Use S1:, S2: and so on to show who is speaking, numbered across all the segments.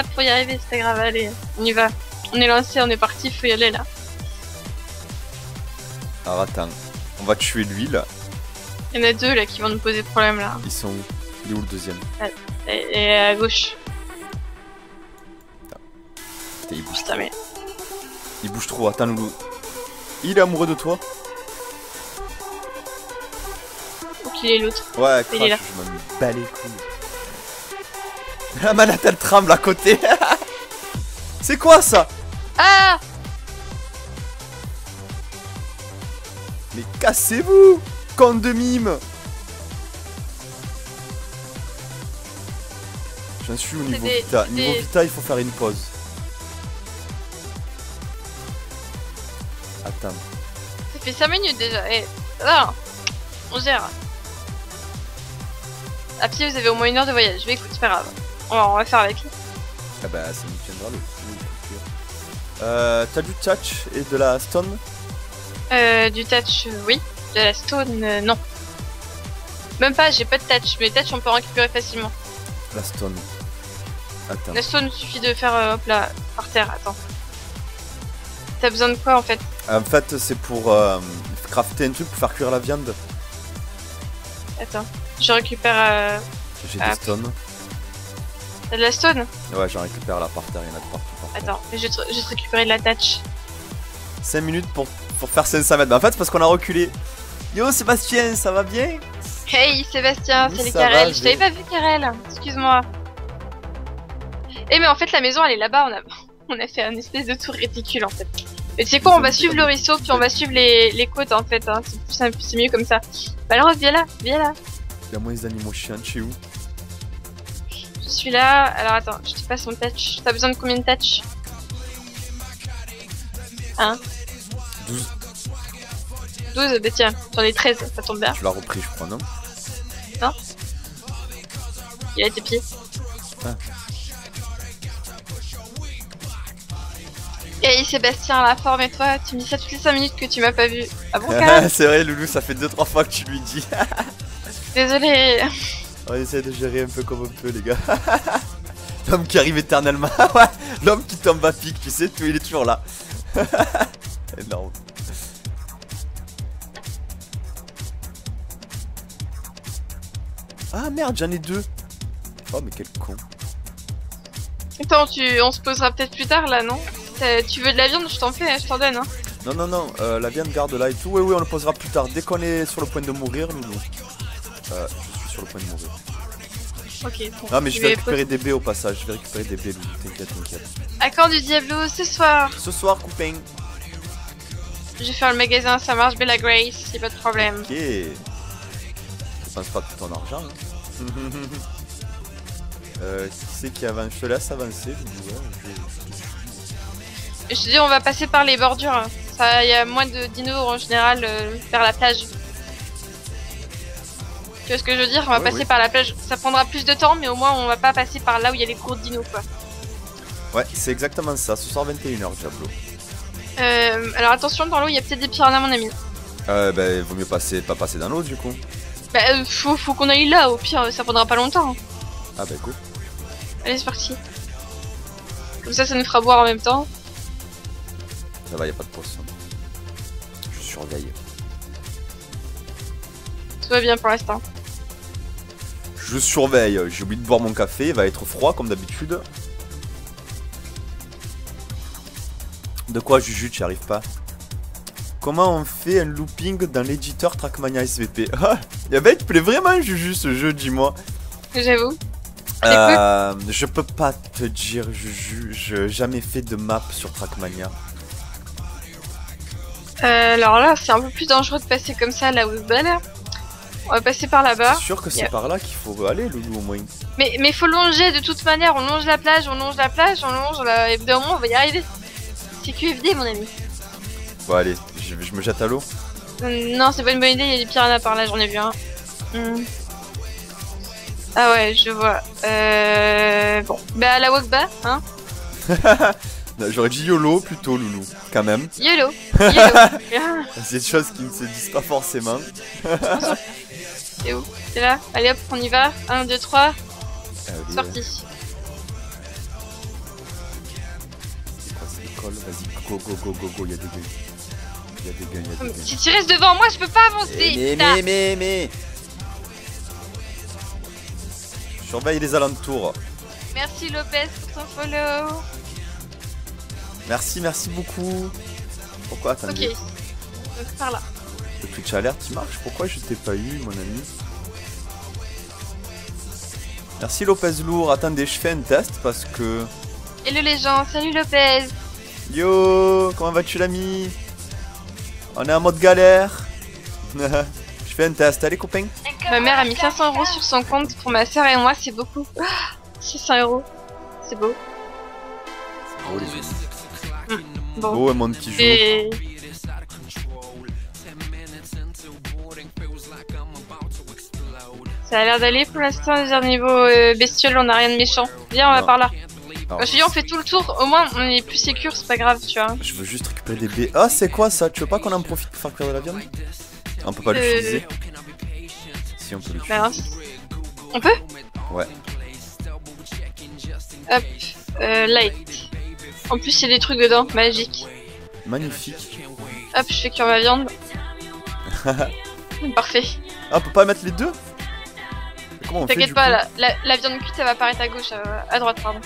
S1: là pour y arriver, c'est pas grave, allez, on y va. On est lancé, on est parti, faut y aller là.
S2: Alors attends, on va tuer lui là.
S1: Il y en a deux là qui vont nous poser problème là.
S2: Ils sont où? Il est où le deuxième?
S1: Et à gauche.
S2: Putain, il bouge
S1: Putain, mais.
S2: Il bouge trop, attends Loulou. Il est amoureux de toi?
S1: Faut qu'il est l'autre.
S2: Ouais,
S1: Il est là.
S2: crash, je m'en bats les couilles. La manette elle tremble à côté. C'est quoi ça?
S1: Ah!
S2: Mais cassez-vous, con de mime. J'en suis au niveau Vita. Niveau Vita, il faut faire une pause. Attends.
S1: Ça fait 5 minutes déjà. Eh, non, on gère. À pied, vous avez au moins 1 heure de voyage. Mais écoute, c'est pas grave. On va faire avec.
S2: Ah bah, ça nous tiendra le coup. T'as du touch et de la stone?
S1: Du touch, oui. De la stone, non. Même pas, j'ai pas de touch. Mais touch, on peut en récupérer facilement.
S2: La stone. Attends.
S1: La stone, il suffit de faire, hop là, par terre. Attends. T'as besoin de quoi en fait?
S2: En fait, c'est pour crafter un truc pour faire cuire la viande.
S1: Attends. Je récupère.
S2: J'ai des stones.
S1: T'as de la stone?
S2: Ouais, j'en récupère là par terre, il y en a de partout.
S1: Attends, je vais te récupérer de la touch.
S2: 5 minutes pour faire 500 mètres. Mais en fait, c'est parce qu'on a reculé. Yo, Sébastien, ça va bien?
S1: Hey Sébastien,
S2: Oui,
S1: c'est les
S2: ça va,
S1: Karel. Je t'avais pas vu Karel, excuse-moi. Eh mais en fait la maison elle est là-bas, on a fait un espèce de tour réticule en fait. Et tu sais quoi, on va suivre le ruisseau puis on va suivre les côtes en fait, hein. C'est mieux comme ça. Bah alors viens là.
S2: Il y a moins d'animaux chiants chez où?
S1: Je suis là, alors attends, je te passe mon touch. T'as besoin de combien de touch? Hein?
S2: 12.
S1: 12, bah tiens, j'en ai 13, ça tombe bien.
S2: Tu l'as repris je crois, non?
S1: Non? Il a tes pieds.
S2: Ah.
S1: Hey Sébastien, la forme et toi, tu me dis ça toutes les 5 minutes que tu m'as pas vu. Ah bon Karel?
S2: C'est vrai Loulou, ça fait 2-3 fois que tu lui dis.
S1: Désolé.
S2: On essaie de gérer un peu comme on peut les gars. L'homme qui arrive éternellement. Ouais, l'homme qui tombe à pic, tu sais, tout, il est toujours là. Énorme. Ah merde, j'en ai 2. Oh mais quel con.
S1: Attends, on se posera peut-être plus tard là, non? Tu veux de la viande? Je t'en fais, je t'en donne. Hein.
S2: Non, la viande garde là et tout. Oui, on le posera plus tard. Dès qu'on est sur le point de mourir, Loulou. Je suis sur le point de mourir.
S1: Ok. Bon,
S2: non, mais je vais récupérer des baies au passage. Je vais récupérer des baies, Loulou. T'inquiète.
S1: À quand du Diablo ce soir?
S2: Ce soir, copain.
S1: Je vais faire le magasin, ça marche, Bella Grace, y'a pas de problème.
S2: Ok. Je pense pas tout ton argent. Hein. Qui c'est qui avance? Je te laisse avancer.
S1: Je te dis, on va passer par les bordures. Hein. Ça, y a moins de dinos en général vers la plage. Tu vois ce que je veux dire? On va passer par la plage. Ça prendra plus de temps, mais au moins on va pas passer par là où il y a les cours de dinos, quoi.
S2: Ouais, c'est exactement ça. Ce soir 21h, Diablo.
S1: Alors attention, dans l'eau, il y a peut-être des piranhas, mon ami.
S2: Bah, vaut mieux pas passer dans l'eau du coup.
S1: Bah, faut qu'on aille là, au pire, ça prendra pas longtemps. Hein.
S2: Ah bah cool.
S1: Allez, c'est parti. Comme ça nous fera boire en même temps.
S2: Ça va, y a pas de poisson. Je surveille.
S1: Tout va bien pour l'instant.
S2: Je surveille. J'ai oublié de boire mon café. Il va être froid comme d'habitude. De quoi, Juju, tu n'y arrives pas? Comment on fait un looping dans l'éditeur Trackmania SVP? Ah, il te plaît vraiment, Juju, ce jeu, dis-moi.
S1: J'avoue.
S2: Je peux pas te dire, Juju. J'ai jamais fait de map sur Trackmania.
S1: Alors là, c'est un peu plus dangereux de passer comme ça là où se balade. On va passer par là-bas.
S2: C'est sûr que c'est par là qu'il faut aller, Loulou, au moins.
S1: Mais faut longer de toute manière. On longe la plage, on longe là. Et d'un moment, on va y arriver. C'est QFD, mon ami.
S2: Bon, allez, je me jette à l'eau.
S1: Non, c'est pas une bonne idée. Il y a des piranhas par là, j'en ai vu un. Ah ouais, je vois. Bon. Bah, à la Wokba, hein.
S2: J'aurais dit YOLO plutôt, Loulou, quand même.
S1: YOLO.
S2: C'est des choses qui ne se disent pas forcément.
S1: T'es où? T'es là? Allez hop, on y va. 1, 2, 3.
S2: Allez,
S1: sorti.
S2: colle. Vas-y, go, go, go, go, go, y'a des gains. Y'a des gains, y'a des gains.
S1: Si tu restes devant moi, je peux pas avancer.
S2: Mais. Surveille les alentours.
S1: Merci Lopez pour ton follow.
S2: Merci beaucoup. Pourquoi? Attendez.
S1: Ok. Donc par là.
S2: Le Twitch alert il marche? Pourquoi je t'ai pas eu, mon ami? Merci Lopez Lourd. Attendez, je fais un test parce que...
S1: Hello les gens, salut Lopez.
S2: Yo, comment vas-tu l'ami? On est en mode galère. Je fais un test, allez copains.
S1: Ma mère a mis 500 € sur son compte pour ma soeur et moi, c'est beaucoup. 600 €. C'est beau.
S2: C'est beau les amis.
S1: Bon.
S2: Beau mon petit jeu.
S1: Et... Ça a l'air d'aller pour l'instant, les niveau bestiole, on a rien de méchant. Viens, on va par là.
S2: Alors,
S1: Je dis on fait tout le tour, au moins on est plus sécure, c'est pas grave, tu vois.
S2: je veux juste récupérer des baies. Ah, c'est quoi ça? Tu veux pas qu'on en profite pour faire cuire de la viande? On peut pas l'utiliser. Si, on peut l'utiliser.
S1: Bah, on peut?
S2: Ouais.
S1: Hop, light. En plus, il y a des trucs dedans, magique.
S2: Magnifique.
S1: Hop, je fais cuire ma viande. Parfait.
S2: Ah, on peut pas mettre les deux? Comment on fait
S1: T'inquiète
S2: du
S1: pas,
S2: coup
S1: la viande cuite, elle va apparaître à gauche, à droite, pardon.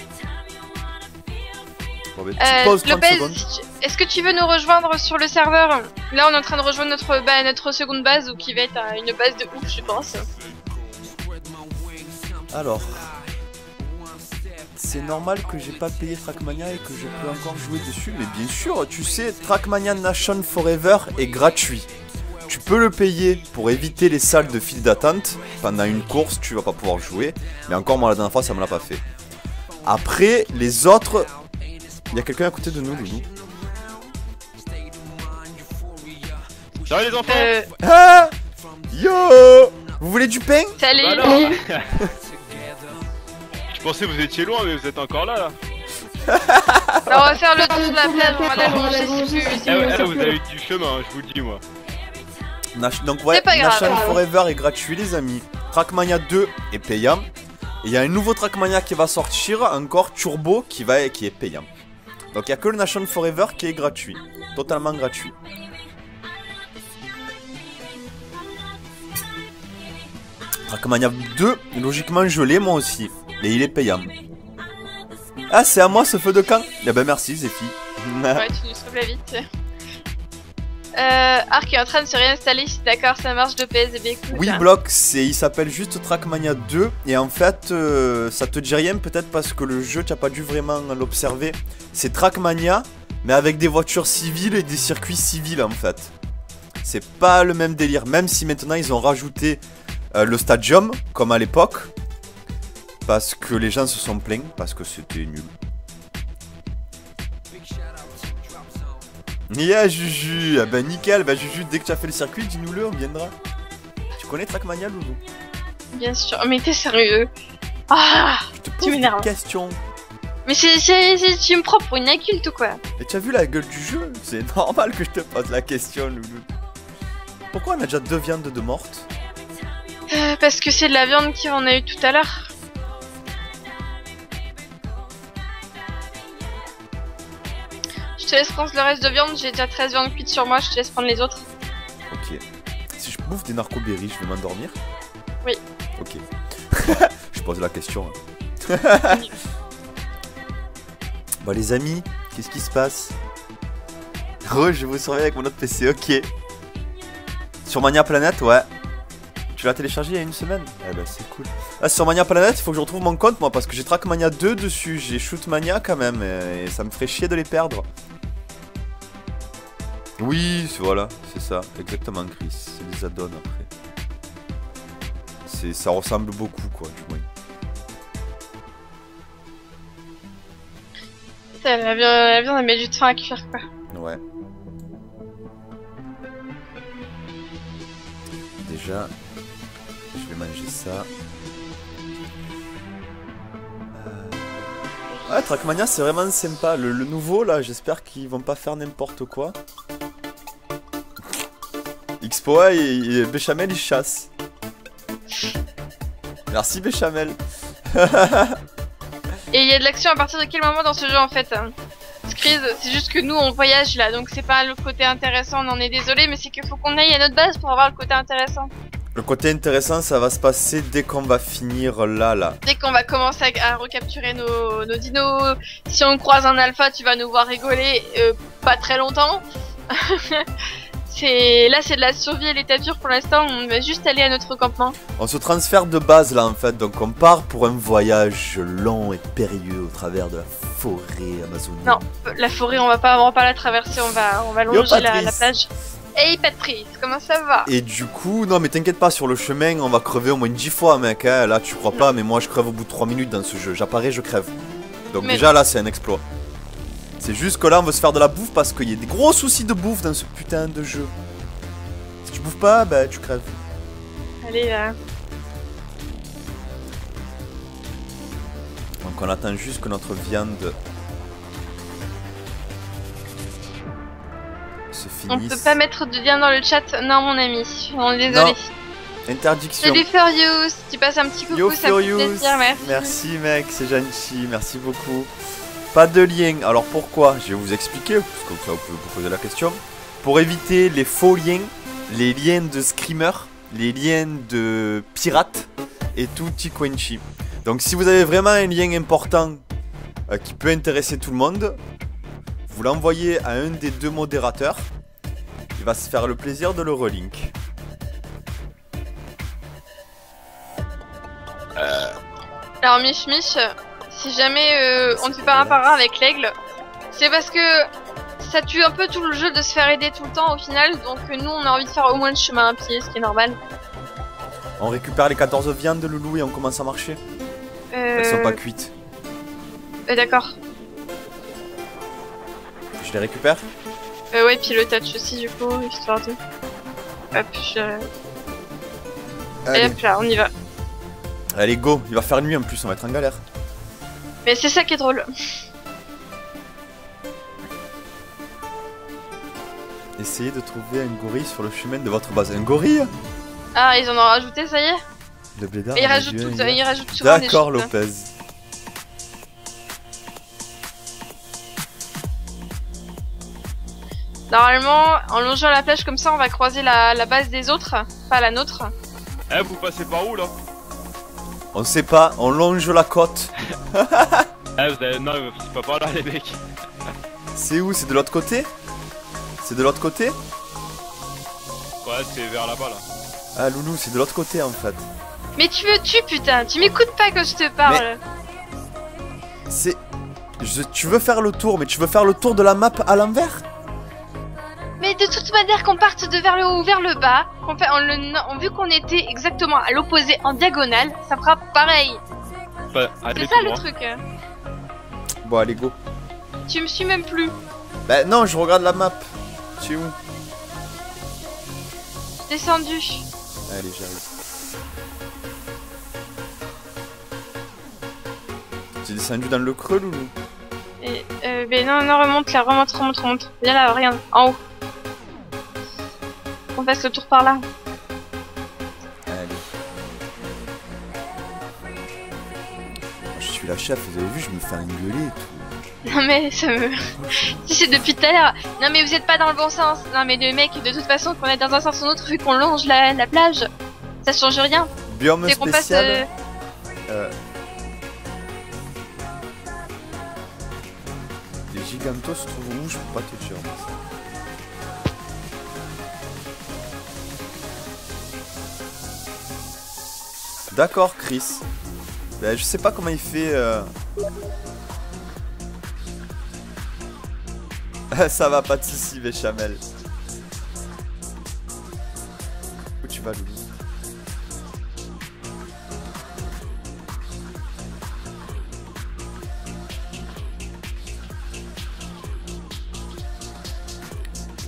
S2: Bon, bah, petite pause, 30
S1: Lopez,
S2: secondes.
S1: est-ce que tu veux nous rejoindre sur le serveur? Là, on est en train de rejoindre notre seconde base, ou qui va être une base de ouf, je pense.
S2: Alors, c'est normal que j'ai pas payé Trackmania et que je peux encore jouer dessus, mais bien sûr, tu sais, Trackmania Nation Forever est gratuit. Tu peux le payer pour éviter les salles de file d'attente. Pendant une course, tu vas pas pouvoir jouer. Mais encore, moi, la dernière fois, ça me l'a pas fait. Après, les autres... Il y a quelqu'un à côté de nous, Loulou.
S3: Ça va les enfants?
S2: Ah! Yo! Vous voulez du pain?
S1: Salut!
S3: Bah alors. Je pensais que vous étiez loin, mais vous êtes encore là.
S1: Alors, on va faire le tour de la plage, on va la longer, c'est plus...
S3: Ah, vous avez du chemin, je vous le dis moi.
S2: Donc ouais,
S1: C'est pas grave.
S2: Nation Forever est gratuit les amis. Trackmania 2 est payant. Et il y a un nouveau Trackmania qui va sortir, encore Turbo, qui est payant. Donc il n'y a que le Nation Forever qui est gratuit. Totalement gratuit. Trackmania 2, logiquement je l'ai moi aussi. Et il est payant. Ah, c'est à moi ce feu de camp? Eh ben merci Zephy.
S1: Ouais, tu nous sauves la vie. Arc est en train de se réinstaller, d'accord, ça marche de PS, et bien écoute.
S2: Oui, Block, il s'appelle juste Trackmania 2 et en fait, ça te dit rien peut-être parce que le jeu, tu n'as pas dû vraiment l'observer. C'est Trackmania, mais avec des voitures civiles et des circuits civils en fait. C'est pas le même délire, même si maintenant ils ont rajouté le stadium, comme à l'époque, parce que les gens se sont plaints, parce que c'était nul. Yeah Juju, ah bah nickel, bah Juju, dès que tu as fait le circuit, dis-nous-le, on viendra. Tu connais Trackmania, Loulou?
S1: Bien sûr, mais t'es sérieux? Ah,
S2: Je te
S1: tu
S2: pose des
S1: m'énerves.
S2: questions.
S1: Mais tu me prends pour une inculte ou quoi?
S2: Et tu as vu la gueule du jeu? C'est normal que je te pose la question, Loulou. Pourquoi on a déjà 2 viandes de mortes?
S1: Parce que c'est de la viande qu'on a eu tout à l'heure. Je te laisse prendre le reste de viande, j'ai déjà 13 viandes cuites sur moi, je te laisse prendre les autres.
S2: Ok. Si je bouffe des narcoberries, je vais m'endormir?
S1: Oui.
S2: Ok. Je pose la question. Bon les amis, qu'est-ce qui se passe? Oh, je vous surveille avec mon autre PC, ok. Sur Mania Planet, ouais. Tu l'as téléchargé il y a une semaine? Eh ben c'est cool. Ah, sur Mania Planet, il faut que je retrouve mon compte moi parce que j'ai Trackmania 2 dessus, j'ai Shootmania quand même et ça me ferait chier de les perdre. Oui, voilà, c'est ça, exactement Chris, c'est des add-ons après. Ça ressemble beaucoup quoi, du moins.
S1: La viande elle met du temps à cuire quoi.
S2: Ouais. Déjà, je vais manger ça. Ouais, Trackmania c'est vraiment sympa. Le nouveau là, j'espère qu'ils vont pas faire n'importe quoi. Xpoa et Béchamel ils chassent. Merci Béchamel.
S1: Et il y a de l'action à partir de quel moment dans ce jeu en fait? Squeeze, c'est juste que nous on voyage là, donc c'est pas le côté intéressant, on en est désolé, mais c'est qu'il faut qu'on aille à notre base pour avoir le côté intéressant.
S2: Le côté intéressant, ça va se passer dès qu'on va finir là.
S1: Dès qu'on va commencer à recapturer nos dinos, si on croise un alpha, tu vas nous voir rigoler pas très longtemps. Là c'est de la survie et l'état pur pour l'instant, on va juste aller à notre campement.
S2: On se transfère de base là en fait, donc on part pour un voyage long et périlleux au travers de la forêt amazonienne.
S1: Non, la forêt on va pas la traverser, on va longer la plage. Hey Patrice, comment ça va?
S2: Et du coup, non mais t'inquiète pas, sur le chemin on va crever au moins 10 fois mec, hein. Là tu crois pas, mais moi je crève au bout de 3 minutes dans ce jeu, j'apparais, je crève. Donc mais déjà là c'est un exploit. C'est juste que là on veut se faire de la bouffe parce qu'il y a des gros soucis de bouffe dans ce putain de jeu. Si tu bouffes pas, bah tu crèves.
S1: Allez là.
S2: Donc on attend juste que notre viande se finisse.
S1: On peut pas mettre de lien dans le chat, non mon ami, on est désolé.
S2: Non. Interdiction.
S1: Salut Furious, tu passes un petit coucou,
S2: Yo,
S1: ça me fait
S2: Furious.
S1: plaisir, merci.
S2: Merci mec, c'est gentil, merci beaucoup. Pas de lien, alors pourquoi? Je vais vous expliquer, parce que comme ça vous pouvez vous poser la question. Pour éviter les faux liens, les liens de screamer, les liens de pirates et tout Quenchi. Donc si vous avez vraiment un lien important qui peut intéresser tout le monde, vous l'envoyez à un des deux modérateurs. Il va se faire le plaisir de le relink.
S1: Alors Mich, si jamais on ne fait pas un par un avec l'aigle, c'est parce que ça tue un peu tout le jeu de se faire aider tout le temps au final, donc nous on a envie de faire au moins le chemin à pied, ce qui est normal.
S2: On récupère les 14 viandes de Loulou et on commence à marcher. Elles sont pas cuites.
S1: D'accord.
S2: Je les récupère?
S1: Ouais, puis le touch aussi du coup, histoire de... Hop,
S2: Allez.
S1: Et hop là, on y va.
S2: Allez go, il va faire nuit en plus, on va être en galère.
S1: Mais c'est ça qui est drôle.
S2: Essayez de trouver un gorille sur le chemin de votre base. Un gorille?
S1: Ah, ils en ont rajouté, ça y est?
S2: Le blédard.
S1: Et ils rajoutent souvent des
S2: D'accord
S1: choses.
S2: Lopez.
S1: Normalement, en longeant la plage comme ça, on va croiser la base des autres, pas la nôtre.
S3: Eh, vous passez par où là?
S2: On sait pas, on longe la côte.
S3: Eh, vous avez... Non, c'est pas par là les mecs.
S2: C'est où? C'est de l'autre côté? C'est de l'autre côté?
S3: Ouais, c'est vers là-bas là.
S2: Ah Loulou, c'est de l'autre côté en fait.
S1: Mais tu me tues, putain, tu m'écoutes pas quand je te parle.
S2: C'est... Tu veux faire le tour, mais tu veux faire le tour de la map à l'envers?
S1: Mais de toute manière, qu'on parte de vers le haut ou vers le bas, vu qu'on était exactement à l'opposé en diagonale, ça fera pareil.
S3: Bah,
S1: C'est ça le truc.
S2: Bon allez go.
S1: Tu me suis même plus.
S2: Bah non, je regarde la map. Tu es où?
S1: Descendu.
S2: Allez, j'arrive. Tu es descendu dans le creux, Loulou?
S1: Mais non, remonte là, remonte. Viens là, regarde, en haut. On fasse le tour par là.
S2: Allez. Je suis la chef, vous avez vu, je me fais engueuler et tout.
S1: Non mais ça me... Si c'est depuis tout à l'heure. Non mais vous êtes pas dans le bon sens. Non mais le mec, de toute façon, qu'on est dans un sens ou l'autre, vu qu'on longe la plage, ça change rien.
S2: Biome
S1: C'est qu'on
S2: spécial. Les gigantos se trouvent où? Je peux pas te dire. D'accord, Chris. Ben, je sais pas comment il fait. Ça va, pas de soucis, Béchamel. Où tu vas, Loulou?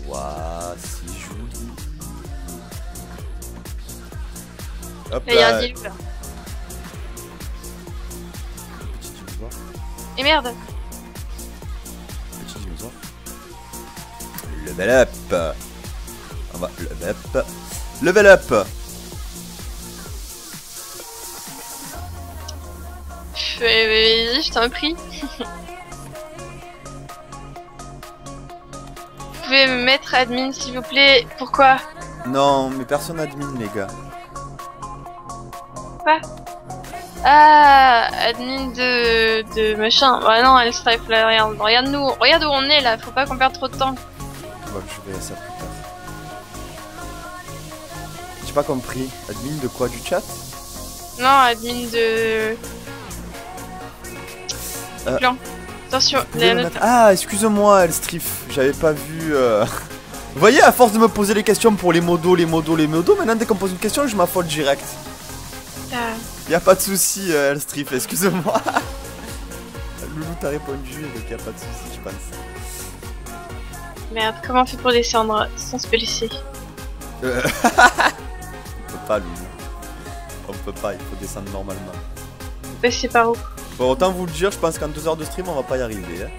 S2: Waouh, c'est joli. Hop
S1: Il y a un
S2: là.
S1: deal là.
S2: Petit dinosaure.
S1: Et merde.
S2: Petit dinosaure. Level up. On va level up. Level up.
S1: Vas-y, je t'en prie. pouvez me mettre admin s'il vous plaît? Pourquoi?
S2: Non, mais personne admin, les gars.
S1: Quoi? Ah, admin de machin. Ouais, non, elle strife là, regarde-nous, regarde où on est là, faut pas qu'on perde trop de temps.
S2: Bon, je verrai ça plus tard. J'ai pas compris. Admin de quoi? Du chat?
S1: Non, admin de... Plan. Attention, la note.
S2: Ah, excuse-moi, Elstrif, j'avais pas vu... Vous voyez, à force de me poser les questions pour les modos, maintenant dès qu'on me pose une question, je m'affole direct. Y'a pas de soucis, Elstrif, excuse-moi. Loulou t'a répondu, donc y'a pas de soucis, je pense.
S1: Merde, comment on fait pour descendre sans se blesser?
S2: On peut pas, Loulou. On peut pas, il faut descendre normalement.
S1: Passer par où?
S2: Bon, autant vous le dire, je pense qu'en 2 heures de stream, on va pas y arriver. Hein.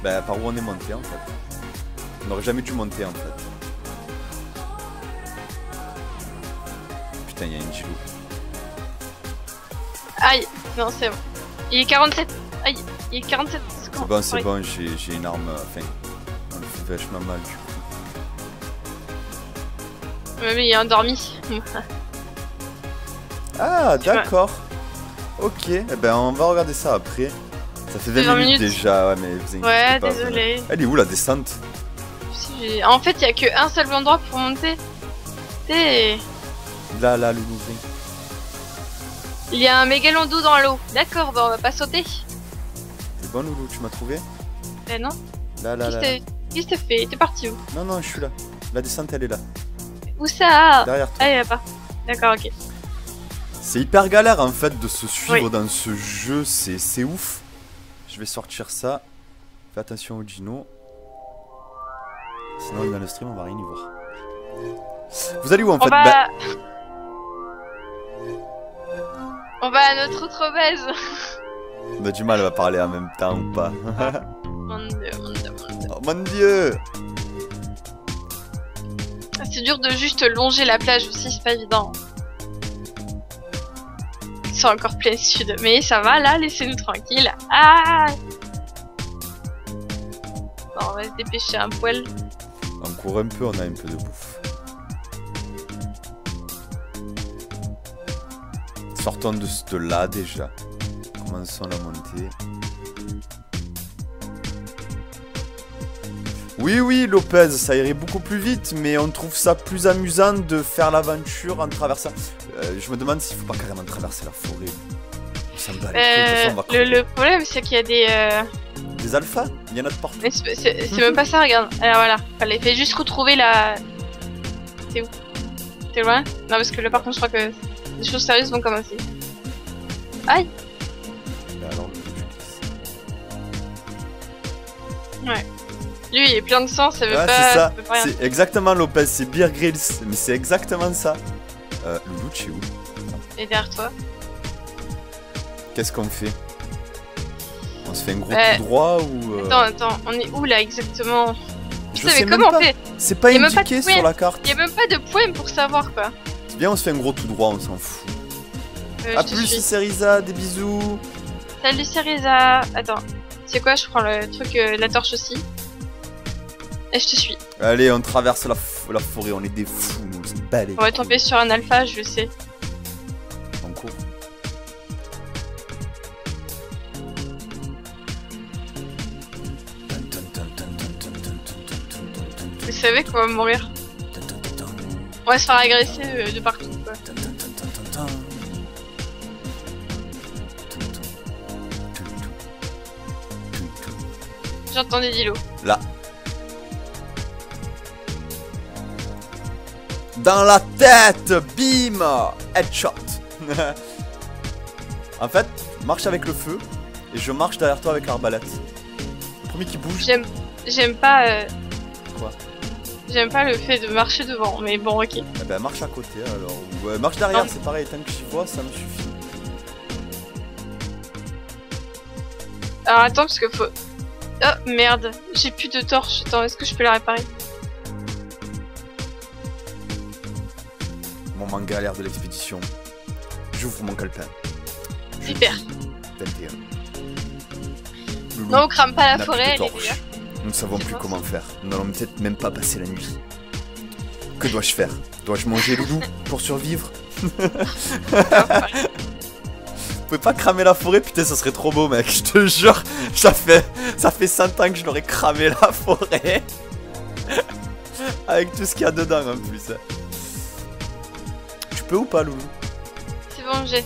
S2: Bah, par où on est monté, en fait. On n'aurait jamais dû monter, en fait. Putain, il y a une gilou.
S1: Aïe, non, c'est bon. Il est 47. Aïe, il est 47 secondes.
S2: C'est bon, j'ai une arme. Enfin, on le fait vachement mal, du coup.
S1: Mais il est endormi.
S2: Ah, d'accord. Ok, eh ben on va regarder ça après. Ça fait 20 minutes déjà, ouais, mais vous inquiétez
S1: ouais,
S2: pas.
S1: désolé.
S2: Elle est où la descente?
S1: En fait, il y a qu'un seul endroit pour monter. Et...
S2: Là, Loulou.
S1: Il y a un mégalon d'eau dans l'eau. D'accord, bah on va pas sauter.
S2: C'est bon, Loulou, tu m'as trouvé?
S1: Non.
S2: Là.
S1: Qu'est-ce que t'as fait? T'es parti où?
S2: Non, je suis là. La descente, elle est là.
S1: Où ça?
S2: Derrière toi.
S1: Ah, il y a pas. D'accord, ok.
S2: C'est hyper galère en fait de se suivre dans ce jeu, c'est ouf. Je vais sortir ça. Fais attention au Gino. Sinon dans le stream on va rien y voir. Vous allez où en fait?
S1: On va à notre autre base.
S2: On a du mal à parler en même temps ou pas?
S1: Mon dieu.
S2: Oh mon dieu!
S1: C'est dur de juste longer la plage aussi, c'est pas évident. Ils sont encore plein sud, mais ça va là, laissez-nous tranquille. Ah! Bon, on va se dépêcher un poil.
S2: On court un peu, on a un peu de bouffe. Sortons de là déjà. Commençons la montée. Oui, Lopez, ça irait beaucoup plus vite, mais on trouve ça plus amusant de faire l'aventure en traversant. Je me demande s'il faut pas carrément traverser la forêt. On s'en bat les couilles, on va
S1: le problème, c'est qu'il y a
S2: des alphas, il y en a de partout.
S1: C'est même pas ça, regarde. Alors voilà, fallait juste retrouver la... T'es où? T'es loin? Non, parce que là, par contre, je crois que des choses sérieuses vont commencer. Aïe!
S2: Alors,
S1: ouais. Lui, il est plein de sang, ça veut pas...
S2: C'est ça,
S1: rien.
S2: C'est exactement Lopez, c'est Beer Grylls, mais c'est exactement ça. Loulou, tu es où?
S1: Et derrière toi.
S2: Qu'est-ce qu'on fait? On se fait un gros tout droit ou...
S1: Attends, on est où là exactement?
S2: Je sais mais comment on fait? C'est pas indiqué sur la carte.
S1: Y'a même pas de poème pour savoir quoi.
S2: Viens, on se fait un gros tout droit, on s'en fout. A plus, Cerisa, des bisous.
S1: Salut Cerisa. Attends, c'est quoi? Je prends le truc, la torche aussi. Et je te suis.
S2: Allez, on traverse la forêt, on est des fous, nous, c'est balai.
S1: On va tomber sur un alpha, je le sais.
S2: On court.
S1: Vous savez qu'on va mourir. On va se faire agresser de partout quoi. J'entends des dilos.
S2: Là. Dans la tête, bim, headshot. En fait, marche avec le feu et je marche derrière toi avec l'arbalète. Le premier qui bouge.
S1: J'aime pas.
S2: Quoi?
S1: J'aime pas le fait de marcher devant, mais bon, ok.
S2: Eh ben marche à côté alors. Ou marche derrière, c'est pareil. Tant que j'y vois, ça me suffit.
S1: Alors attends parce que faut. Oh merde, j'ai plus de torche. Attends, est-ce que je peux la réparer?
S2: Moment galère de l'expédition. J'ouvre mon calepin.
S1: Super.
S2: 21. Loulou,
S1: Non, on crame pas la forêt, elle est
S2: Nous ne savons plus comment faire. Nous n'allons peut-être même pas passer la nuit. Que dois-je faire? Dois-je manger Loulou pour survivre? Vous pouvez pas cramer la forêt? Putain, ça serait trop beau, mec. Je te jure, ça fait 100 ans que je l'aurais cramé la forêt. Avec tout ce qu'il y a dedans en plus. Tu peux ou pas, Loulou?
S1: C'est bon, j'ai.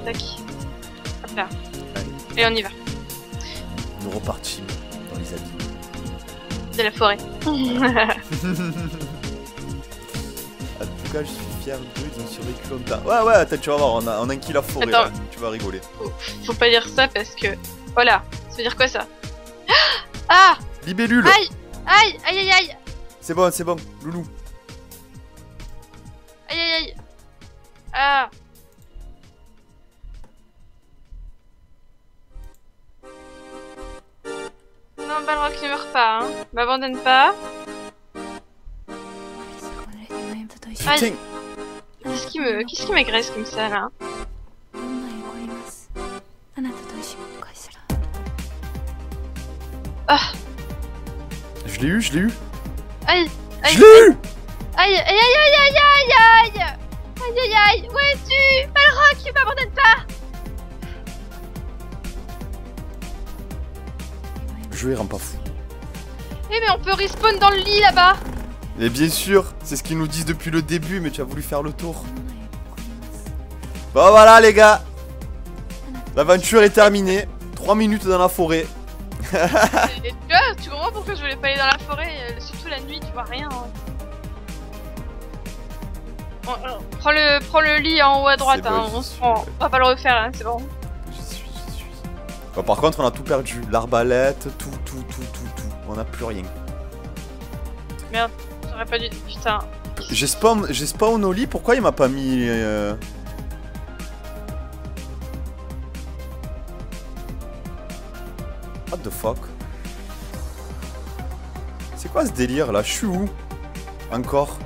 S1: Tac. Hop là. Et on y va.
S2: Nous repartîmes dans les abîmes
S1: de la forêt.
S2: En tout cas, je suis fier d'eux, ils ont survécu longtemps. Ouais, attends, tu vas voir, on a enquille la forêt. Là. Tu vas rigoler.
S1: Faut pas dire ça parce que. Voilà, ça veut dire quoi ça? Ah!
S2: Libellule!
S1: Aïe! Aïe! Aïe aïe aïe!
S2: C'est bon, Loulou.
S1: Aïe aïe aïe! Ah! Non, Balrog ne meurt pas, hein. M'abandonne pas. Aïe! Qu'est-ce qui m'agresse comme ça là? Ah!
S2: Je l'ai eu!
S1: Aïe! Aïe!
S2: Je l'ai eu!
S1: Aïe! Aïe aïe aïe aïe aïe aïe! Aïe aïe aïe! Où es-tu? Balrog, tu m'abandonnes pas!
S2: Jouer rend pas fou.
S1: Eh mais on peut respawn dans le lit là-bas!
S2: Et bien sûr, c'est ce qu'ils nous disent depuis le début, mais tu as voulu faire le tour. Bon voilà les gars, l'aventure est terminée. 3 minutes dans la forêt.
S1: Et tu comprends pourquoi je voulais pas aller dans la forêt, surtout la nuit, tu vois rien. Prends le lit en haut à droite, hein,
S2: bon,
S1: on va pas le refaire, hein, c'est bon.
S2: J'y suis. Bon, par contre, on a tout perdu. L'arbalète, tout. On a plus rien.
S1: Merde, j'aurais pas dû. Putain.
S2: J'ai spawn au lit, pourquoi il m'a pas mis. What the fuck? C'est quoi ce délire là? Je suis où? Encore?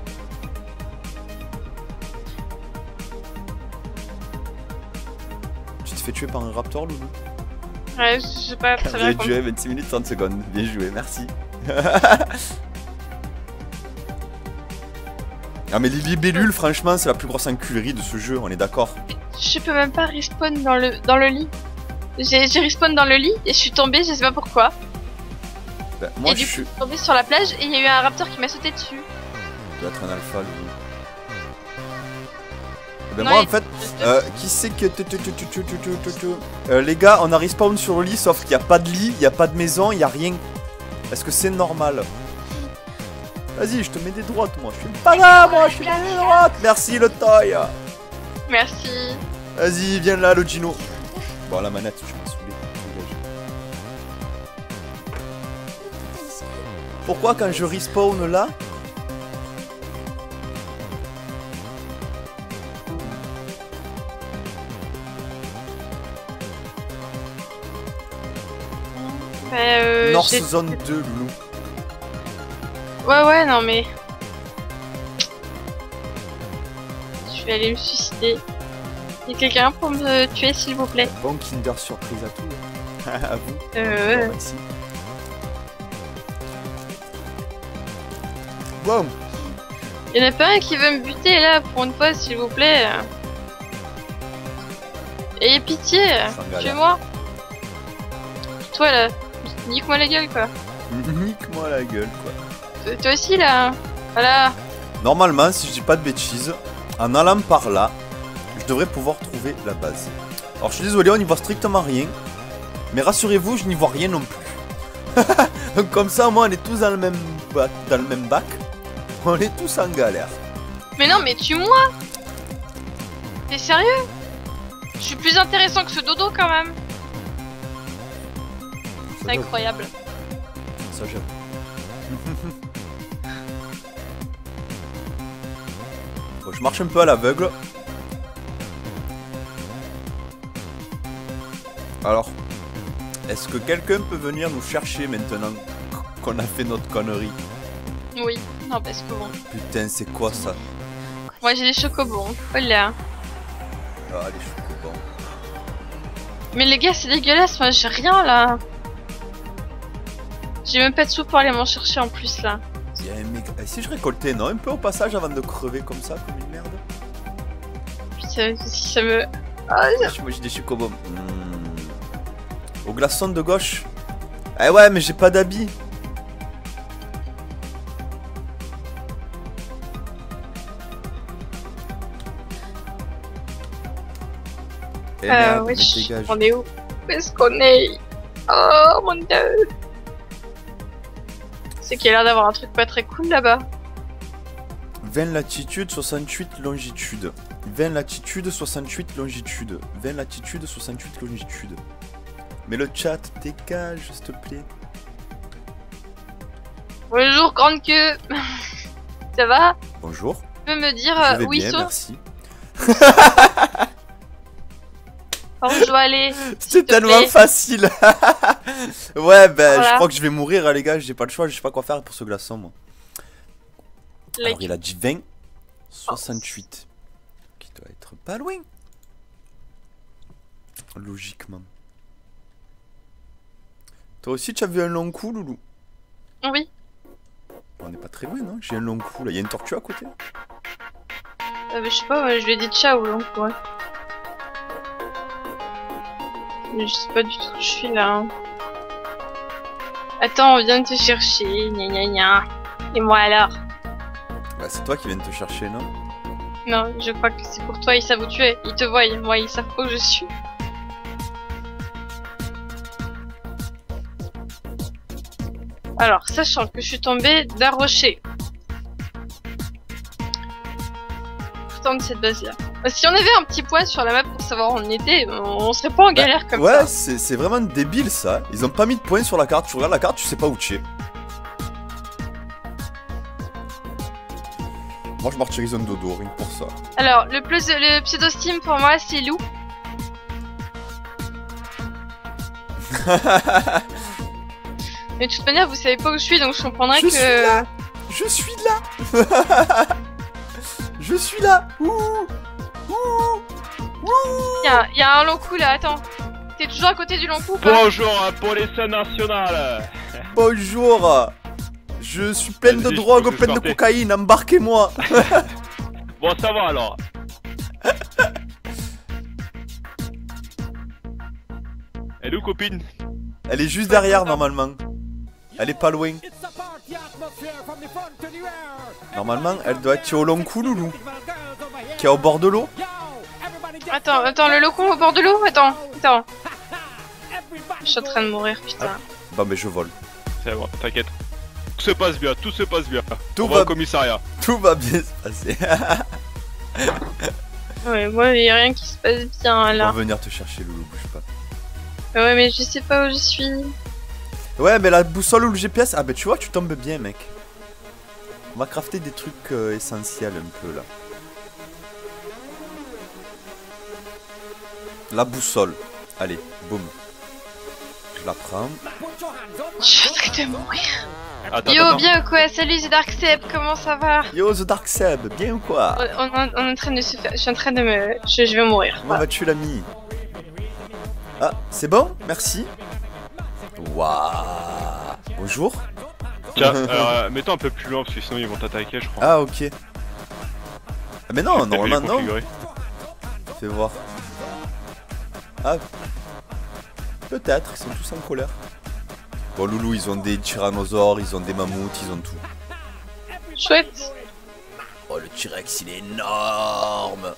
S2: Tu te fais tuer par un raptor, Loulou?
S1: Ouais, je sais pas très bien.
S2: J'ai tué 26 minutes 30 secondes. Bien joué, merci. Ah mais les libellules, franchement, c'est la plus grosse enculerie de ce jeu, on est d'accord?
S1: Je peux même pas respawn dans le lit. J'ai respawn dans le lit et je suis tombée, je sais pas pourquoi.
S2: Bah, moi
S1: et du coup, je suis tombée sur la plage et il y a eu un raptor qui m'a sauté dessus.
S2: Tu dois être un alpha, lui. Ben
S1: Non,
S2: moi en fait, qui c'est que... les gars, on a respawn sur le lit, sauf qu'il n'y a pas de lit, il n'y a pas de maison, il n'y a rien. Est-ce que c'est normal? Vas-y, je te mets des droites, moi. Je suis pas là, moi, je suis pas des droites. Merci, le toy.
S1: Merci.
S2: Vas-y, viens là, le Gino. Bon, la manette, tu m'as saoulé. Pourquoi quand je respawn là? North Zone 2, Loulou.
S1: Ouais, non mais... Je vais aller me suicider. Y'a quelqu'un pour me tuer, s'il vous plaît?
S2: Bon Kinder surprise à tout. À vous. Merci. Wow.
S1: Y'en a pas un qui veut me buter là pour une fois, s'il vous plaît. Ayez pitié, tuez-moi. Toi là, nique-moi la gueule quoi.
S2: Nique-moi la gueule quoi.
S1: Toi aussi là, voilà.
S2: Normalement, si je dis pas de bêtises, en allant par là, je devrais pouvoir trouver la base. Alors je suis désolé, on n'y voit strictement rien. Mais rassurez-vous, je n'y vois rien non plus. Donc comme ça, moi, on est tous dans le même bac. On est tous en galère.
S1: Mais non, mais tue-moi. T'es sérieux? Je suis plus intéressant que ce dodo quand même. C'est incroyable.
S2: Ça j'aime. Bon, je marche un peu à l'aveugle. Alors, est-ce que quelqu'un peut venir nous chercher maintenant qu'on a fait notre connerie?
S1: Oui, non parce que bon.
S2: Putain, c'est quoi ça?
S1: Moi j'ai des chocobons, voilà.
S2: Ah, les chocobons.
S1: Mais les gars, c'est dégueulasse, moi j'ai rien là. J'ai même pas de sous pour aller m'en chercher en plus là.
S2: Il y a un mec. Eh, si je récoltais, non, un peu au passage avant de crever comme ça, comme une merde.
S1: Putain, si ça me. Ah,
S2: Moi j'ai des chocobos. Au glaçon de gauche. Eh ouais, mais j'ai pas d'habit. Eh merde, mais dégage.
S1: On est où? Où est-ce qu'on est? Oh mon dieu! C'est qu'il y a l'air d'avoir un truc pas très cool là-bas.
S2: 20 latitude, 68 longitude. 20 latitude, 68 longitude. 20 latitude, 68 longitude. Mais le chat, dégage, s'il te plaît.
S1: Bonjour, grande queue! Ça va?
S2: Bonjour.
S1: Tu peux me dire
S2: Je vais
S1: où ils
S2: bien,
S1: sont?
S2: merci.
S1: Par où je dois aller?
S2: C'était
S1: te
S2: tellement
S1: plaît.
S2: facile. Ouais, ben
S1: Voilà.
S2: je crois que je vais mourir, les gars. J'ai pas le choix, je sais pas quoi faire pour ce glaçon, moi.
S1: Like.
S2: Alors, il a dit 20, 68. Qui doit être pas loin. Logiquement. Toi aussi, tu as vu un long coup, Loulou?
S1: Oui.
S2: On n'est pas très loin, non? J'ai un long coup, là. Il y a une tortue à côté.
S1: Je sais pas, je lui ai dit ciao donc ouais. Mais je sais pas du tout où je suis là. Hein. Attends, on vient de te chercher, gna gna gna. Et moi alors?
S2: Bah, c'est toi qui viens de te chercher, non?
S1: Non, je crois que c'est pour toi, ils savent où tu es. Ils te voient, moi ils savent pas où je suis. Alors, sachant que je suis tombée d'un rocher. Pourtant de cette base-là. Si on avait un petit point sur la map pour savoir où on était, on serait pas en galère comme
S2: ouais,
S1: ça.
S2: c'est vraiment débile ça. Ils ont pas mis de points sur la carte. Tu regardes la carte, tu sais pas où tu es. Moi je martyrise un dodo, rien que pour ça.
S1: Alors, le pseudo-steam pour moi c'est loup. Mais de toute manière, vous savez pas où je suis donc je comprendrais
S2: Je
S1: que.
S2: suis là. Je suis là. Je suis là. Ouh. Ouh. Ouh.
S1: Il y a un long coup là, attends. T'es toujours à côté du long coup ou pas?
S3: Bonjour, police nationale.
S2: Bonjour. Je suis plein de
S3: Vas-y, je
S2: drogue,
S3: peux
S2: plein de
S3: starter.
S2: cocaïne, embarquez-moi.
S3: Bon, ça va alors. Elle est où, copine?
S2: Elle est juste derrière normalement. Elle est pas loin. Normalement, elle doit être au long coup, Loulou. Qui est au bord de l'eau.
S1: Attends, le locon au bord de l'eau? Attends. Je suis en train de mourir, putain.
S2: Bah, mais je vole.
S3: C'est bon, t'inquiète. Tout se passe bien, tout se passe bien.
S2: Tout
S3: On
S2: va-
S3: va au commissariat.
S2: Tout va bien se passer.
S1: Ouais, moi, il y a rien qui se passe bien
S2: On va
S1: là.
S2: venir te chercher, Loulou, bouge pas.
S1: Ouais, mais je sais pas où je suis.
S2: Ouais, mais la boussole ou le GPS, ah bah tu vois, tu tombes bien, mec. On va crafter des trucs essentiels un peu là. La boussole. Allez, boum. Je la prends.
S1: Je suis en train de mourir.
S3: Attends,
S1: Yo,
S3: attends.
S1: bien ou quoi? Salut, c'est Darkseb, comment ça va?
S2: Yo, The Dark Seb, bien ou quoi?
S1: On est en train de se faire. Je suis en train de me. Je vais mourir.
S2: Comment vas-tu, l'ami? Ah, c'est bon? Merci. Waouh. Bonjour.
S3: Tiens, mets-toi un peu plus loin parce que sinon ils vont t'attaquer, je crois.
S2: Ah, ok. Ah, mais non,
S3: T'as vu les
S2: normalement, non.
S3: configurés.
S2: Fais voir. Ah. Peut-être, ils sont tous en colère. Bon, Loulou, ils ont des tyrannosaures, ils ont des mammouths, ils ont tout.
S1: Chouette.
S2: Oh, le T-Rex, il est énorme.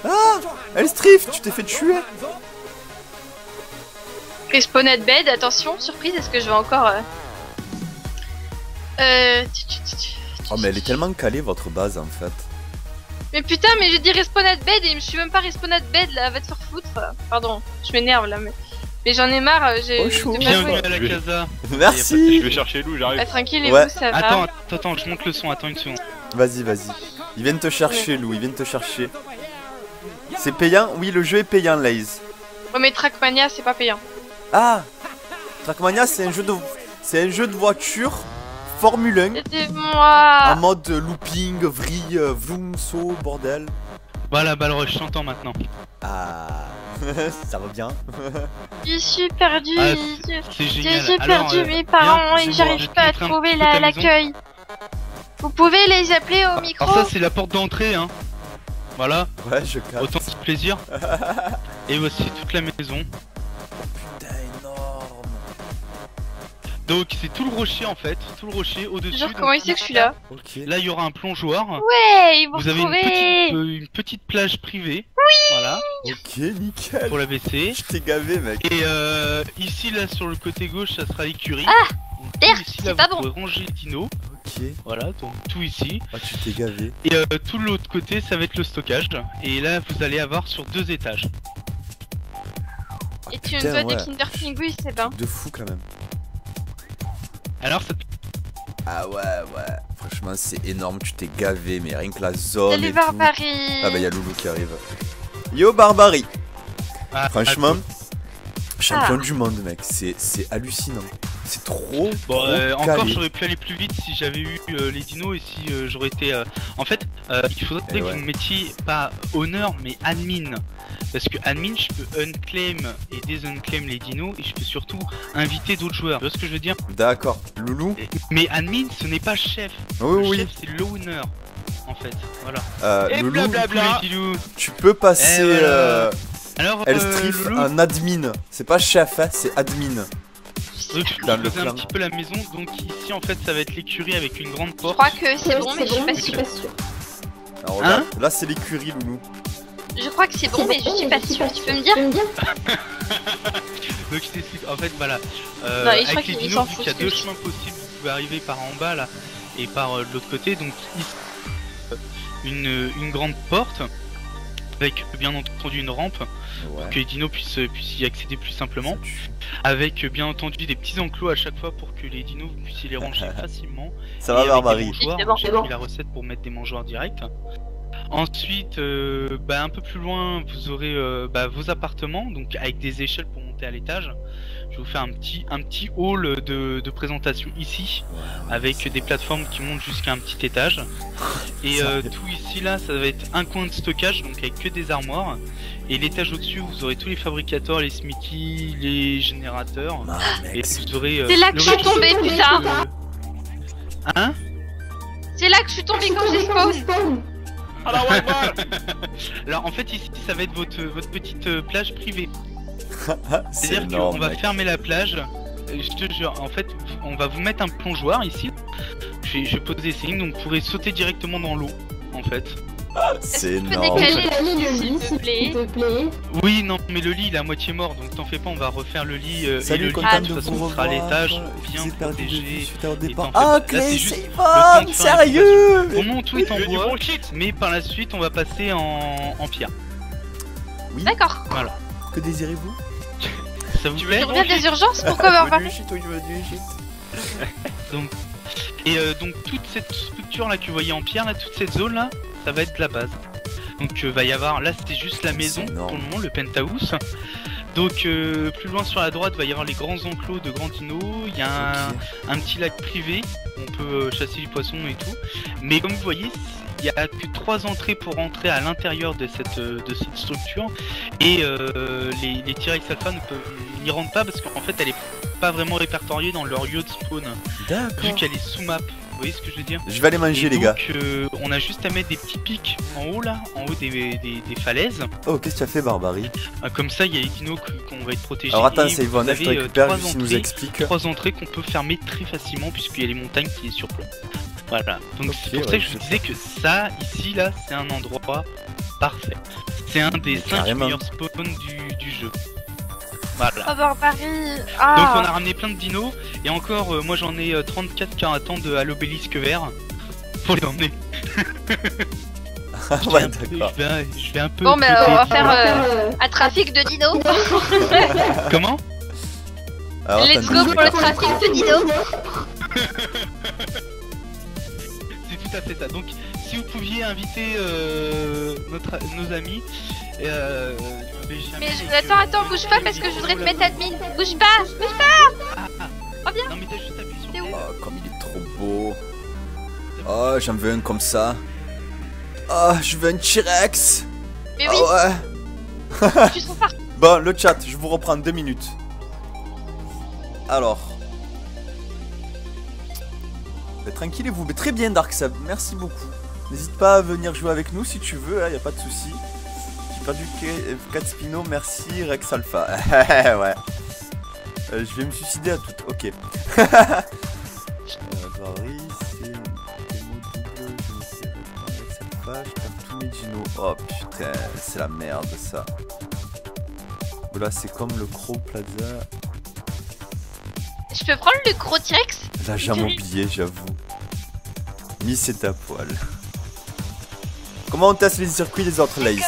S2: Ah, Elstrift, tu t'es fait tuer.
S1: Respawned bed, attention, surprise, est-ce que je vais encore.
S2: Oh, mais elle est tellement calée, votre base, en fait.
S1: Mais putain, mais j'ai dit respawned bed et je suis même pas respawned bed là, va te faire foutre. Pardon, je m'énerve là, mais j'en ai marre, j'ai.
S2: Oh, chou.
S1: de pas
S4: Bienvenue
S1: jouer.
S4: à la casa.
S2: Merci.
S3: Je vais chercher Lou, j'arrive.
S1: Ah, tranquille, et
S2: Ouais.
S1: vous, ça va?
S4: Attends, je monte le son, attends une seconde.
S2: Vas-y, vas-y. Ils viennent te chercher, Lou, ils viennent te chercher. C'est payant? Oui, le jeu est payant, Laze.
S1: Ouais, mais Trackmania, c'est pas payant.
S2: Ah, Trackmania, c'est un jeu de voiture Formule 1
S1: Aidez-moi!
S2: en mode looping, vrille, vroom, saut, bordel.
S4: Voilà, Balroche, je t'entends maintenant.
S2: Ah, ça va bien.
S1: Je suis perdue.
S4: Ah, c'est génial.
S1: J'ai
S4: Alors,
S1: perdu mes parents et
S4: viens,
S1: j'arrive pas à
S4: je vais te montrer
S1: trouver
S4: un petit peu ta maison.
S1: l'accueil. Vous pouvez les appeler au micro?
S4: Alors ça, c'est la porte d'entrée, hein. Voilà,
S2: Ouais, je capte.
S4: autant de plaisir. Et voici toute la maison.
S2: Putain, énorme.
S4: Donc c'est tout le rocher en fait, tout le rocher au-dessus.
S1: Genre
S4: donc,
S1: comment il sait que je suis là?
S2: Ok.
S4: Là il y aura un plongeoir.
S1: Ouais, ils vont
S4: Vous avez
S1: retrouver.
S4: une petite plage privée. Voilà,
S2: Ok, nickel.
S4: pour la WC.
S2: Je t'ai gavé, mec.
S4: Et ici là sur le côté gauche ça sera l'écurie.
S1: Ah,
S4: Donc,
S1: merde,
S4: ici
S1: c'est
S4: là
S1: pas
S4: vous
S1: bon.
S4: pourrez ranger les dinos.
S2: Ok.
S4: Voilà, donc tout ici.
S2: Ah, tu t'es gavé.
S4: Et tout de l'autre côté ça va être le stockage. Et là vous allez avoir sur 2 étages.
S1: Et tu me
S2: putain,
S1: dois des
S2: ouais.
S1: Kinder Pinguis, c'est ben.
S2: De fou quand même.
S4: Alors ça
S2: Ah ouais, ouais. Franchement, c'est énorme. Tu t'es gavé, mais rien que la zone.
S1: Salut
S2: et tout.
S1: Barbarie.
S2: Ah bah, y'a Loulou qui arrive. Yo, Barbarie.
S4: ah,
S2: Franchement, champion
S1: Ah.
S2: du monde, mec. C'est hallucinant. C'est trop.
S4: Bon,
S2: trop
S4: encore
S2: calé.
S4: j'aurais pu aller plus vite si j'avais eu les dinos et si j'aurais été... En fait, il faudrait
S2: Eh
S4: que
S2: ouais.
S4: vous me mettiez pas honneur mais admin. Parce que admin, je peux unclaim et désunclaim les dinos et je peux surtout inviter d'autres joueurs. Tu vois ce que je veux dire?
S2: D'accord. Loulou.
S4: Mais admin, ce n'est pas chef.
S2: Oui,
S4: Le
S2: oui.
S4: chef, c'est l'owner. En fait, voilà.
S3: Et
S2: Loulou,
S3: blablabla.
S4: Coucou, les dilous.
S2: tu peux passer
S4: Eh, voilà. Alors,
S2: Elstrif
S4: Loulou,
S2: un admin. C'est pas chef, hein, c'est admin.
S4: donc, je
S2: dans le
S4: faisais un
S2: clan.
S4: petit peu la maison. Donc ici, en fait, ça va être l'écurie avec une grande
S1: Je
S4: porte.
S1: crois que c'est bon, mais je suis pas sûre.
S2: Alors, regarde, là, c'est l'écurie, Loulou.
S1: Je crois que c'est bon, mais je suis pas sûre. Tu peux me dire?
S4: Donc je t'explique, en fait voilà,
S1: Non, et je crois
S4: avec les
S1: qu'il
S4: dinos,
S1: s'en
S4: vu
S1: fout,
S4: qu'il y a
S1: ce
S4: deux
S1: que je
S4: chemins possibles, vous pouvez arriver par en bas là, et par de l'autre côté, donc ici, une grande porte, avec bien entendu une rampe, pour que les dinos puissent y accéder plus simplement, avec bien entendu des petits enclos à chaque fois pour que les dinos vous puissiez les ranger facilement.
S2: Ça
S4: Et
S2: va,
S4: avec des
S2: Barbarie?
S4: mangeoires,
S1: Oui, c'est bon,
S4: j'ai
S1: c'est bon.
S4: pris la recette pour mettre des mangeoires directs. Ensuite, un peu plus loin, vous aurez vos appartements, donc avec des échelles pour monter à l'étage. Je vais vous faire un petit hall de présentation ici, avec des plateformes qui montent jusqu'à un petit étage. Et tout ici là, ça va être un coin de stockage, donc avec que des armoires. Et l'étage au-dessus, vous aurez tous les fabricateurs, les smithies, les générateurs.
S2: Ah,
S4: Et
S2: mec, c'est
S4: vous aurez.
S1: C'est là que
S4: le
S1: je suis
S4: reste-
S1: tombée, putain.
S4: Hein?
S1: C'est là que je suis tombée quand j'ai spawn.
S3: Alors, ouais, moi.
S4: Alors en fait ici ça va être votre petite plage privée.
S2: c'est
S4: C'est-à-dire
S2: énorme,
S4: qu'on va
S2: mec.
S4: fermer la plage. Je te jure, en fait, on va vous mettre un plongeoir ici. Je vais poser des signes, donc vous pourrez sauter directement dans l'eau, en fait.
S2: C'est
S1: Est-ce qu'on peut
S2: énorme.
S1: décaler le lit, s'il te plaît?
S4: Oui, non, mais le lit il est à moitié mort, donc t'en fais pas, on va refaire le lit. Et le
S2: Salut,
S4: lit,
S2: content
S4: de
S2: de
S4: toute façon,
S2: vous
S4: sera à
S2: revoir.
S4: l'étage,
S2: Je
S4: bien
S2: vous ai perdu de vue
S4: protégé.
S2: suite au
S4: Et
S2: départ.
S4: t'en fais
S2: Ah,
S4: pas. Là,
S2: Clé,
S4: c'est juste
S2: c'est
S4: le
S2: pas
S4: temps de faire
S2: sérieux.
S4: On monte tout est en
S3: Il y a du
S4: bois,
S3: bullshit.
S4: mais par la suite on va passer en pierre.
S1: D'accord.
S2: Que désirez-vous?
S4: Ça vous
S3: Tu
S4: plaît?
S1: Tu reviens des urgences? Pourquoi
S2: Je veux
S1: Barbarie?
S2: du shit, oui, je veux du shit.
S4: Et donc toute cette structure là que vous voyez en pierre, là, toute cette zone là, ça va être la base. Donc va y avoir, là c'était juste la maison
S2: C'est énorme.
S4: pour le moment, le penthouse. Donc plus loin sur la droite va y avoir les grands enclos de grands dinos, il y a
S2: Ok.
S4: un petit lac privé, où on peut chasser les poissons et tout. Mais comme vous voyez, il n'y a que 3 entrées pour rentrer à l'intérieur de cette structure. Et les T-Rex alpha n'y rentrent pas parce qu'en fait elle est pas vraiment répertoriée dans leur lieu de spawn, vu
S2: D'accord.
S4: qu'elle est sous map. Vous voyez ce que je veux dire?
S2: Je vais aller manger,
S4: Et
S2: les
S4: donc,
S2: gars.
S4: on a juste à mettre des petits pics en haut là, en haut des falaises.
S2: Oh, qu'est-ce que tu as fait, Barbarie?
S4: Comme ça, il y a les dinos qu'on va être protégés.
S2: Alors, attends,
S4: Et
S2: c'est
S4: vous
S2: Yvonne, je te
S4: avez,
S2: récupère,
S4: 3
S2: juste il nous
S4: entrées,
S2: explique.
S4: 3 entrées qu'on peut fermer très facilement puisqu'il y a les montagnes qui est sur plan. Voilà. Donc
S2: Ok,
S4: c'est pour ça
S2: ouais,
S4: que je vous
S2: je
S4: disais que ça, ici là, c'est un endroit parfait. C'est un des
S2: Mais
S4: 5
S2: carrément.
S4: meilleurs spawns du jeu. Voilà.
S1: Oh Barbarie.
S4: Donc on
S1: Ah.
S4: a ramené plein de dinos et encore moi j'en ai 34 qui attendent à l'obélisque vert pour les emmener.
S2: Ah,
S4: Je
S2: ouais,
S4: vais un peu-
S2: d'accord.
S4: je vais un peu
S1: Bon, mais on va
S4: côté-
S1: faire un trafic de dinos.
S4: Comment?
S2: Alors,
S1: Let's
S2: attends,
S1: go
S2: je
S1: pour le
S2: vais-
S1: trafic de dinos.
S4: C'est tout à fait ça. Donc, si vous pouviez inviter nos amis,
S1: Mais attends, bouge pas parce que je voudrais te mettre admin. Bouge pas. Reviens.
S4: Non mais t'as juste appuyé sur
S1: T'es où?
S4: T.
S2: Oh, comme il est trop beau. Oh, j'en veux un comme ça. Oh, je veux un T-Rex.
S1: Mais oui,
S2: Ah ouais.
S1: tu seras parti.
S2: Bon, le chat, je vous reprends 2 minutes. Alors. Mais tranquillez-vous, mais très bien Darksab, merci beaucoup. N'hésite pas à venir jouer avec nous si tu veux, il y a pas de souci. J'ai perdu 4 Spino, merci Rex Alpha. Ouais. Je vais me suicider à tout. Ok. Varys, c'est Rex Alpha, je perds tous mes dinos. Oh putain, c'est la merde ça. Là c'est comme le Crow Plaza.
S1: Je peux prendre le gros T-Rex?
S2: Là j'ai oublié, j'avoue. Miss est à poil. Comment on teste les circuits des autres Lays?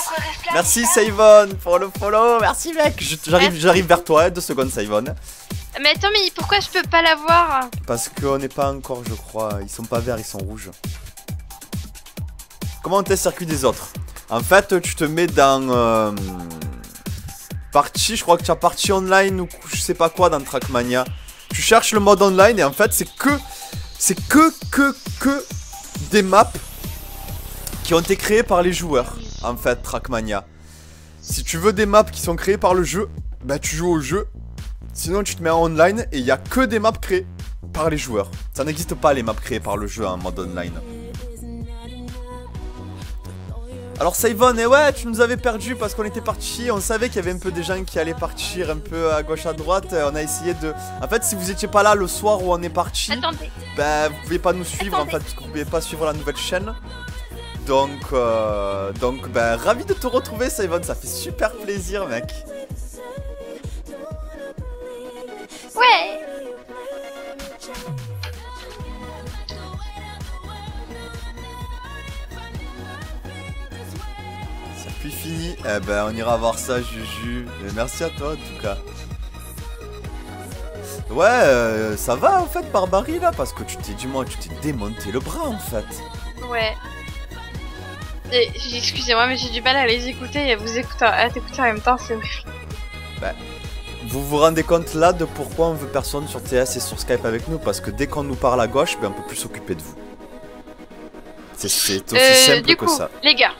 S2: Merci Savon pour le follow, merci mec. J'arrive vers toi, 2 secondes Savon.
S1: Mais attends, mais pourquoi je peux pas l'avoir?
S2: Parce qu'on n'est pas encore, je crois. Ils sont pas verts, ils sont rouges. Comment on teste le circuit des autres? En fait, tu te mets dans partie, je crois que tu as partie online ou je sais pas quoi dans Trackmania. Tu cherches le mode online et en fait, c'est que des maps qui ont été créées par les joueurs. En fait, Trackmania. Si tu veux des maps qui sont créées par le jeu, bah tu joues au jeu. Sinon tu te mets en online et il n'y a que des maps créées par les joueurs. Ça n'existe pas les maps créées par le jeu en mode online. Alors Savon, et ouais, tu nous avais perdu parce qu'on était parti. On savait qu'il y avait un peu des gens qui allaient partir un peu à gauche à droite. On a essayé de... En fait, si vous étiez pas là le soir où on est parti, bah vous pouvez pas nous suivre en fait parce que vous pouvez pas suivre la nouvelle chaîne. Donc bah ravi de te retrouver Savon, ça fait super plaisir mec.
S1: Ouais.
S2: Circuit fini, eh ben on ira voir ça Juju. Et merci à toi en tout cas. Ouais, ça va en fait Barbarie là parce que tu t'es démonté le bras en fait.
S1: Ouais. Excusez-moi mais j'ai du mal à les écouter et à t'écouter en même temps, c'est horrible.
S2: Bah, vous vous rendez compte là de pourquoi on veut personne sur TS et sur Skype avec nous? Parce que dès qu'on nous parle à gauche, ben, on peut plus s'occuper de vous. C'est aussi simple que ça.
S1: Les gars,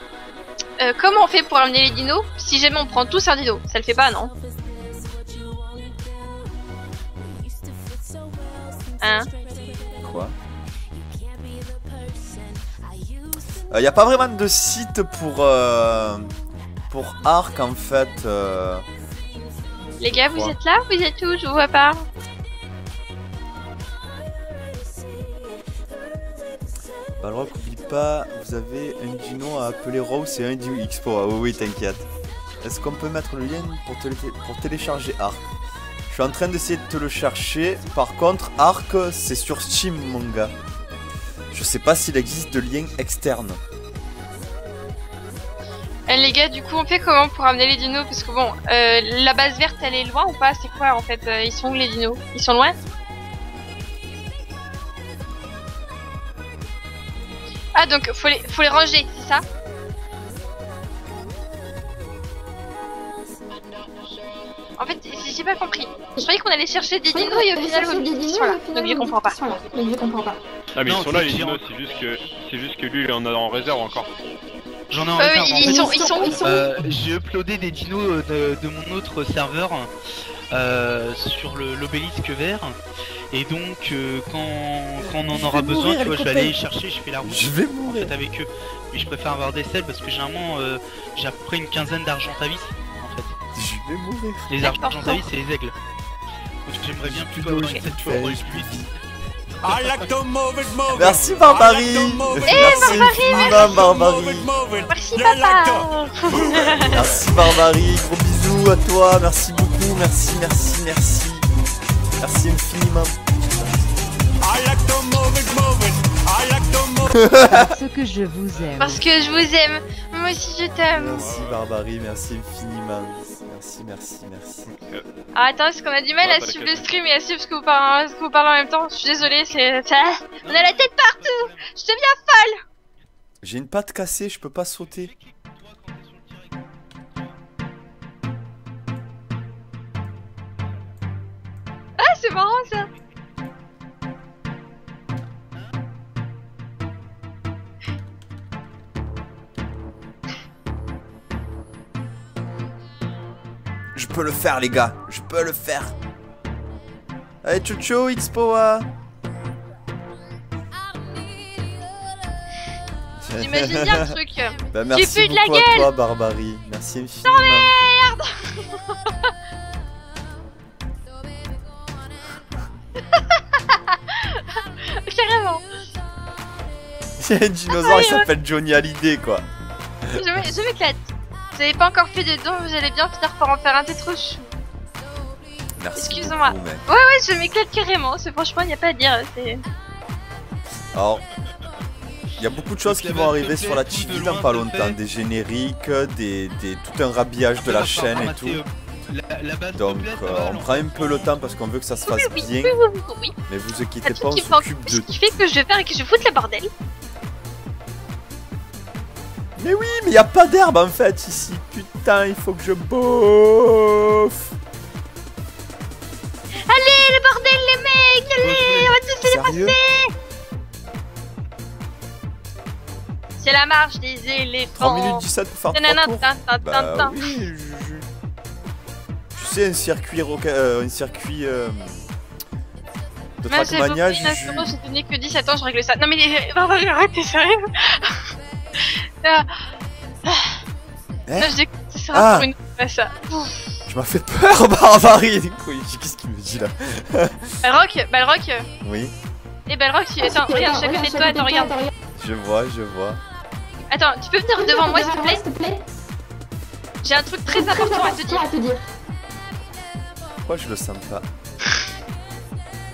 S1: comment on fait pour amener les dinos si jamais on prend tous un dino? Ça le fait pas, non? Hein?
S2: Quoi? Y a pas vraiment de site pour Arc en fait.
S1: Les gars, vous êtes là? Vous êtes où? Je vous vois pas.
S2: Balrog, oublie pas, vous avez un dino à appeler Rose et un dino Expo. Ah oui, t'inquiète. Est-ce qu'on peut mettre le lien pour télécharger Arc? Je suis en train d'essayer de te le chercher. Par contre, Arc, c'est sur Steam, mon gars. Je sais pas s'il existe de lien externe.
S1: Les gars, du coup, on fait comment pour amener les dinos? Parce que bon, la base verte, elle est loin ou pas? C'est quoi en fait? Ils sont où les dinos? Ils sont loin? Ah, donc faut les ranger, c'est ça? En fait, j'ai pas compris. Je croyais qu'on allait chercher des dinos et au final, ils sont là. Donc je comprends pas.
S3: Ah mais
S4: Non,
S3: ils sont là
S4: c'est
S3: les
S4: sûr.
S3: dinos, c'est juste que lui il en a en réserve encore.
S4: J'en ai en réserve. En fait.
S1: Ils sont où?
S4: J'ai uploadé des dinos de mon autre serveur sur l'obélisque vert. Et donc quand on en aura besoin, tu vois, je vais aller les chercher, je fais la route
S2: Je vais
S4: en
S2: mourir.
S4: fait avec eux. Mais je préfère avoir des selles parce que généralement j'ai à peu près une quinzaine d'argentavis en fait.
S2: Je vais mourir.
S4: Les argentavis c'est les aigles. Donc j'aimerais bien plutôt avoir une cette fois pour les plus vite.
S2: Merci Barbarie. Merci infiniment Barbarie.
S1: Merci papa.
S2: Merci Barbarie, gros bisous à toi, merci beaucoup, merci. Merci infiniment.
S5: Parce que je vous aime.
S1: Parce que je vous aime. Moi aussi je t'aime.
S2: Merci Barbarie, merci infiniment. Merci.
S1: Ah, attends, est-ce qu'on a du mal à suivre le stream et à suivre ce que vous parlez en même temps? Je suis désolée, on a la tête partout. Je deviens folle.
S2: J'ai une patte cassée, je peux pas sauter.
S1: Ah, c'est marrant ça.
S2: peux le faire, les gars. Je peux le faire. Allez, tchou tchou, X-Poa.
S1: J'imagine bien le truc.
S2: Bah, merci
S1: plus de la
S2: beaucoup à
S1: gueule.
S2: toi, Barbarie. Merci infiniment.
S1: Carrément.
S2: Il y a un dinosaure, il s'appelle Johnny Hallyday, quoi.
S1: Je m'éclate. Vous avez pas encore fait de dons, vous allez bien finir par en faire un, t'es trop chou.
S2: Merci.
S1: Excuse-moi.
S2: beaucoup, mec.
S1: Ouais, je m'éclate carrément. C'est franchement, y a pas à dire.
S2: Alors, il y a beaucoup de choses qui vont arriver sur la TV dans pas longtemps. Des génériques, tout un rhabillage de la chaîne et tout. Donc, on prend un peu le temps parce qu'on veut que ça se fasse bien.
S1: Oui.
S2: Mais vous inquiétez pas, on
S1: Ce
S2: s'occupe de...
S1: qui fait que je vais faire et que je foute le bordel.
S2: Mais oui, mais y a pas d'herbe en fait ici. Putain, il faut que je bouffe.
S1: Allez, le bordel, les mecs, allez, on va tous les
S2: Sérieux?
S1: passer. C'est la marche des
S2: 3
S1: éléphants.
S2: minutes 17 pour faire 3 tours. Bah oui, tu sais, un circuit de
S1: Moi j'ai
S2: Trackmania,
S1: 29 euros, j'ai tenu que 17 ans, je règle ça. Non mais arrête, t'es sérieux?
S2: Hein?
S1: Non, je dis que ce sera pour une fois ça.
S2: Tu m'as fait peur, Barbarie. Qu'est-ce qu'il me dit là?
S1: Balrock.
S2: Oui.
S1: Et Balrock, attends, regarde, je suis à côté de toi, attends, regarde.
S2: Je vois.
S1: Attends, tu peux venir devant moi s'il te plaît? J'ai un truc très important à te dire.
S2: Pourquoi je le sens pas?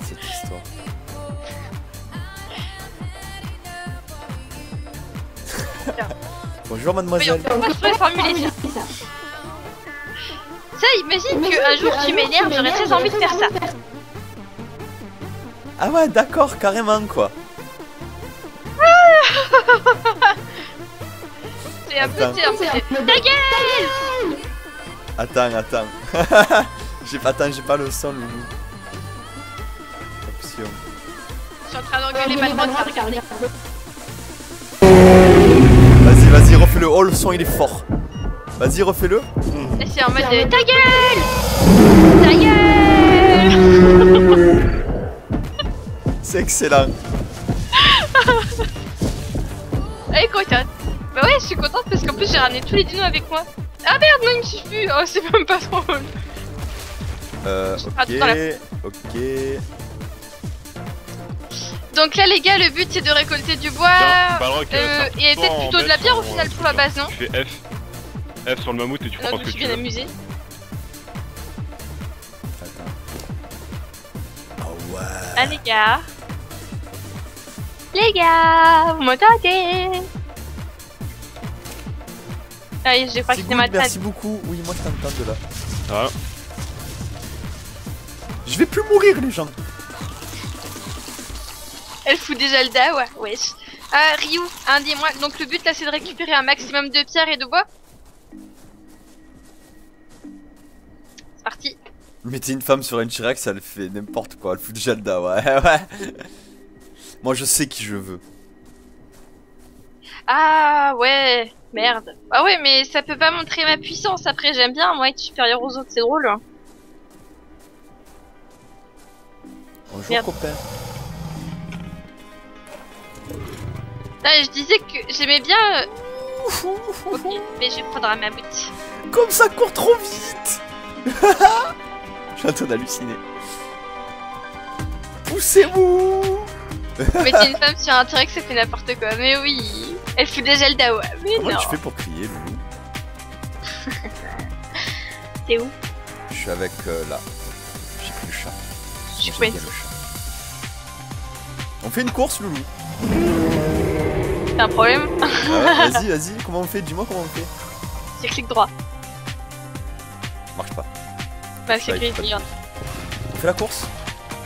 S2: Cette histoire. Bonjour mademoiselle.
S1: Comment je pourrais formuler ça? Ça, imagine qu'un jour tu m'énerves, j'aurais très envie de faire ça.
S2: Ah ouais, d'accord, carrément quoi.
S1: C'est un peu... Ta gueule!
S2: Attends. J'ai pas le son, loulou. Option.
S1: Je suis en train d'engueuler Balrock, regarde.
S2: Vas-y, refais-le. Oh, le son il est fort. Vas-y, refais-le.
S1: Et c'est en mode ta gueule! Ta gueule!
S2: C'est excellent.
S1: Elle est contente. Bah ouais, je suis contente parce qu'en plus j'ai ramené tous les dinos avec moi. Ah merde, non, il me suffit plus. Oh, c'est même pas trop drôle.
S2: Ok.
S1: Donc là, les gars, le but c'est de récolter du bois. Et peut-être plutôt de la bière au final pour la base, non?
S3: Tu fais F sur le mammouth et tu prends ce que
S1: je suis
S3: tu
S1: bien
S3: veux.
S1: amusée.
S2: Oh ouais.
S1: Ah les gars, vous m'entendez? Ah oui, je crois que c'est ma tête.
S2: Merci beaucoup. Oui, moi je t'entends de là.
S3: Ah.
S2: Je vais plus mourir les gens.
S1: Elle fout déjà le da, ouais, wesh. Ah, Ryu, dis-moi, donc le but là c'est de récupérer un maximum de pierres et de bois. C'est parti.
S2: Mettez une femme sur un T-Rex, elle fait n'importe quoi, elle fout déjà le da, ouais. Moi je sais qui je veux.
S1: Ah ouais, merde. Ah ouais, mais ça peut pas montrer ma puissance après, j'aime bien moi être supérieur aux autres, c'est drôle. Hein.
S2: Bonjour
S1: Merde.
S2: copain.
S1: Là, je disais que j'aimais bien... Ok, mais je vais prendre un mammouth.
S2: Comme ça court trop vite. Je suis en train d'halluciner. Poussez-vous.
S1: Mettez une femme sur un T-Rex, ça fait n'importe quoi. Mais oui, elle fout déjà le dawa. Mais
S2: Comment
S1: non.
S2: tu fais pour crier, Loulou?
S1: T'es où?
S2: Je suis avec là. J'ai pris le chat.
S1: Je suis
S2: J'aime
S1: pointe.
S2: bien le chat. On fait une course, Loulou.
S1: T'as un problème?
S2: Vas-y, comment on fait? Dis-moi comment on fait.
S1: C'est clic droit.
S2: Marche pas.
S4: Bah,
S1: c'est clic droit.
S2: On fait la course?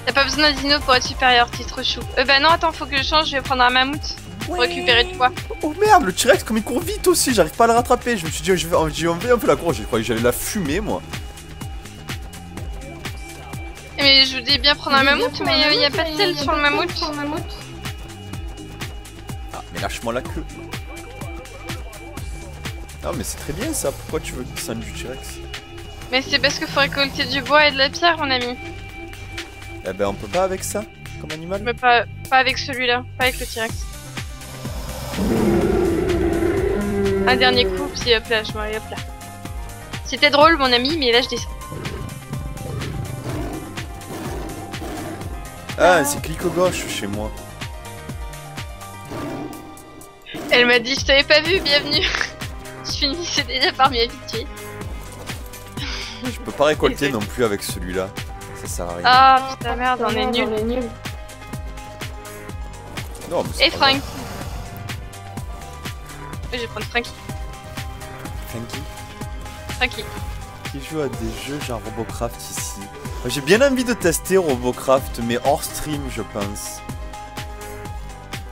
S1: T'as pas besoin d'un dino pour être supérieur, t'es trop chou. Bah non, attends, faut que je change, je vais prendre un mammouth pour récupérer du poids.
S2: Oh merde, le T-Rex comme il court vite aussi, j'arrive pas à le rattraper. Je me suis dit, on fait un peu la course, j'ai cru que j'allais la fumer moi.
S1: Mais je voulais bien prendre un mammouth, mais y a pas de sel sur le mammouth.
S2: Ah, mais lâche-moi la queue. Non mais c'est très bien ça, pourquoi tu veux descendre du T-Rex?
S1: Mais c'est parce qu'il faut récolter du bois et de la pierre, mon ami.
S2: Eh ben on peut pas avec ça, comme animal.
S1: Mais pas avec celui-là, pas avec le T-Rex. Un dernier coup, puis hop là, je m'en vais, hop là. C'était drôle, mon ami, mais là je descends.
S2: Ah, c'est clic gauche chez moi.
S1: Elle m'a dit, je t'avais pas vu, bienvenue. Je finissais déjà par m'y habituer.
S2: Je peux pas récolter non plus avec celui-là. Ça sert à rien.
S1: Ah putain merde, on est nul.
S2: Non, mais c'est
S1: Et
S2: pas
S1: Frank.
S2: grave.
S1: Je vais prendre Frankie. Frankie.
S2: Qui joue à des jeux genre Robocraft ici. J'ai bien envie de tester Robocraft, mais hors stream, je pense.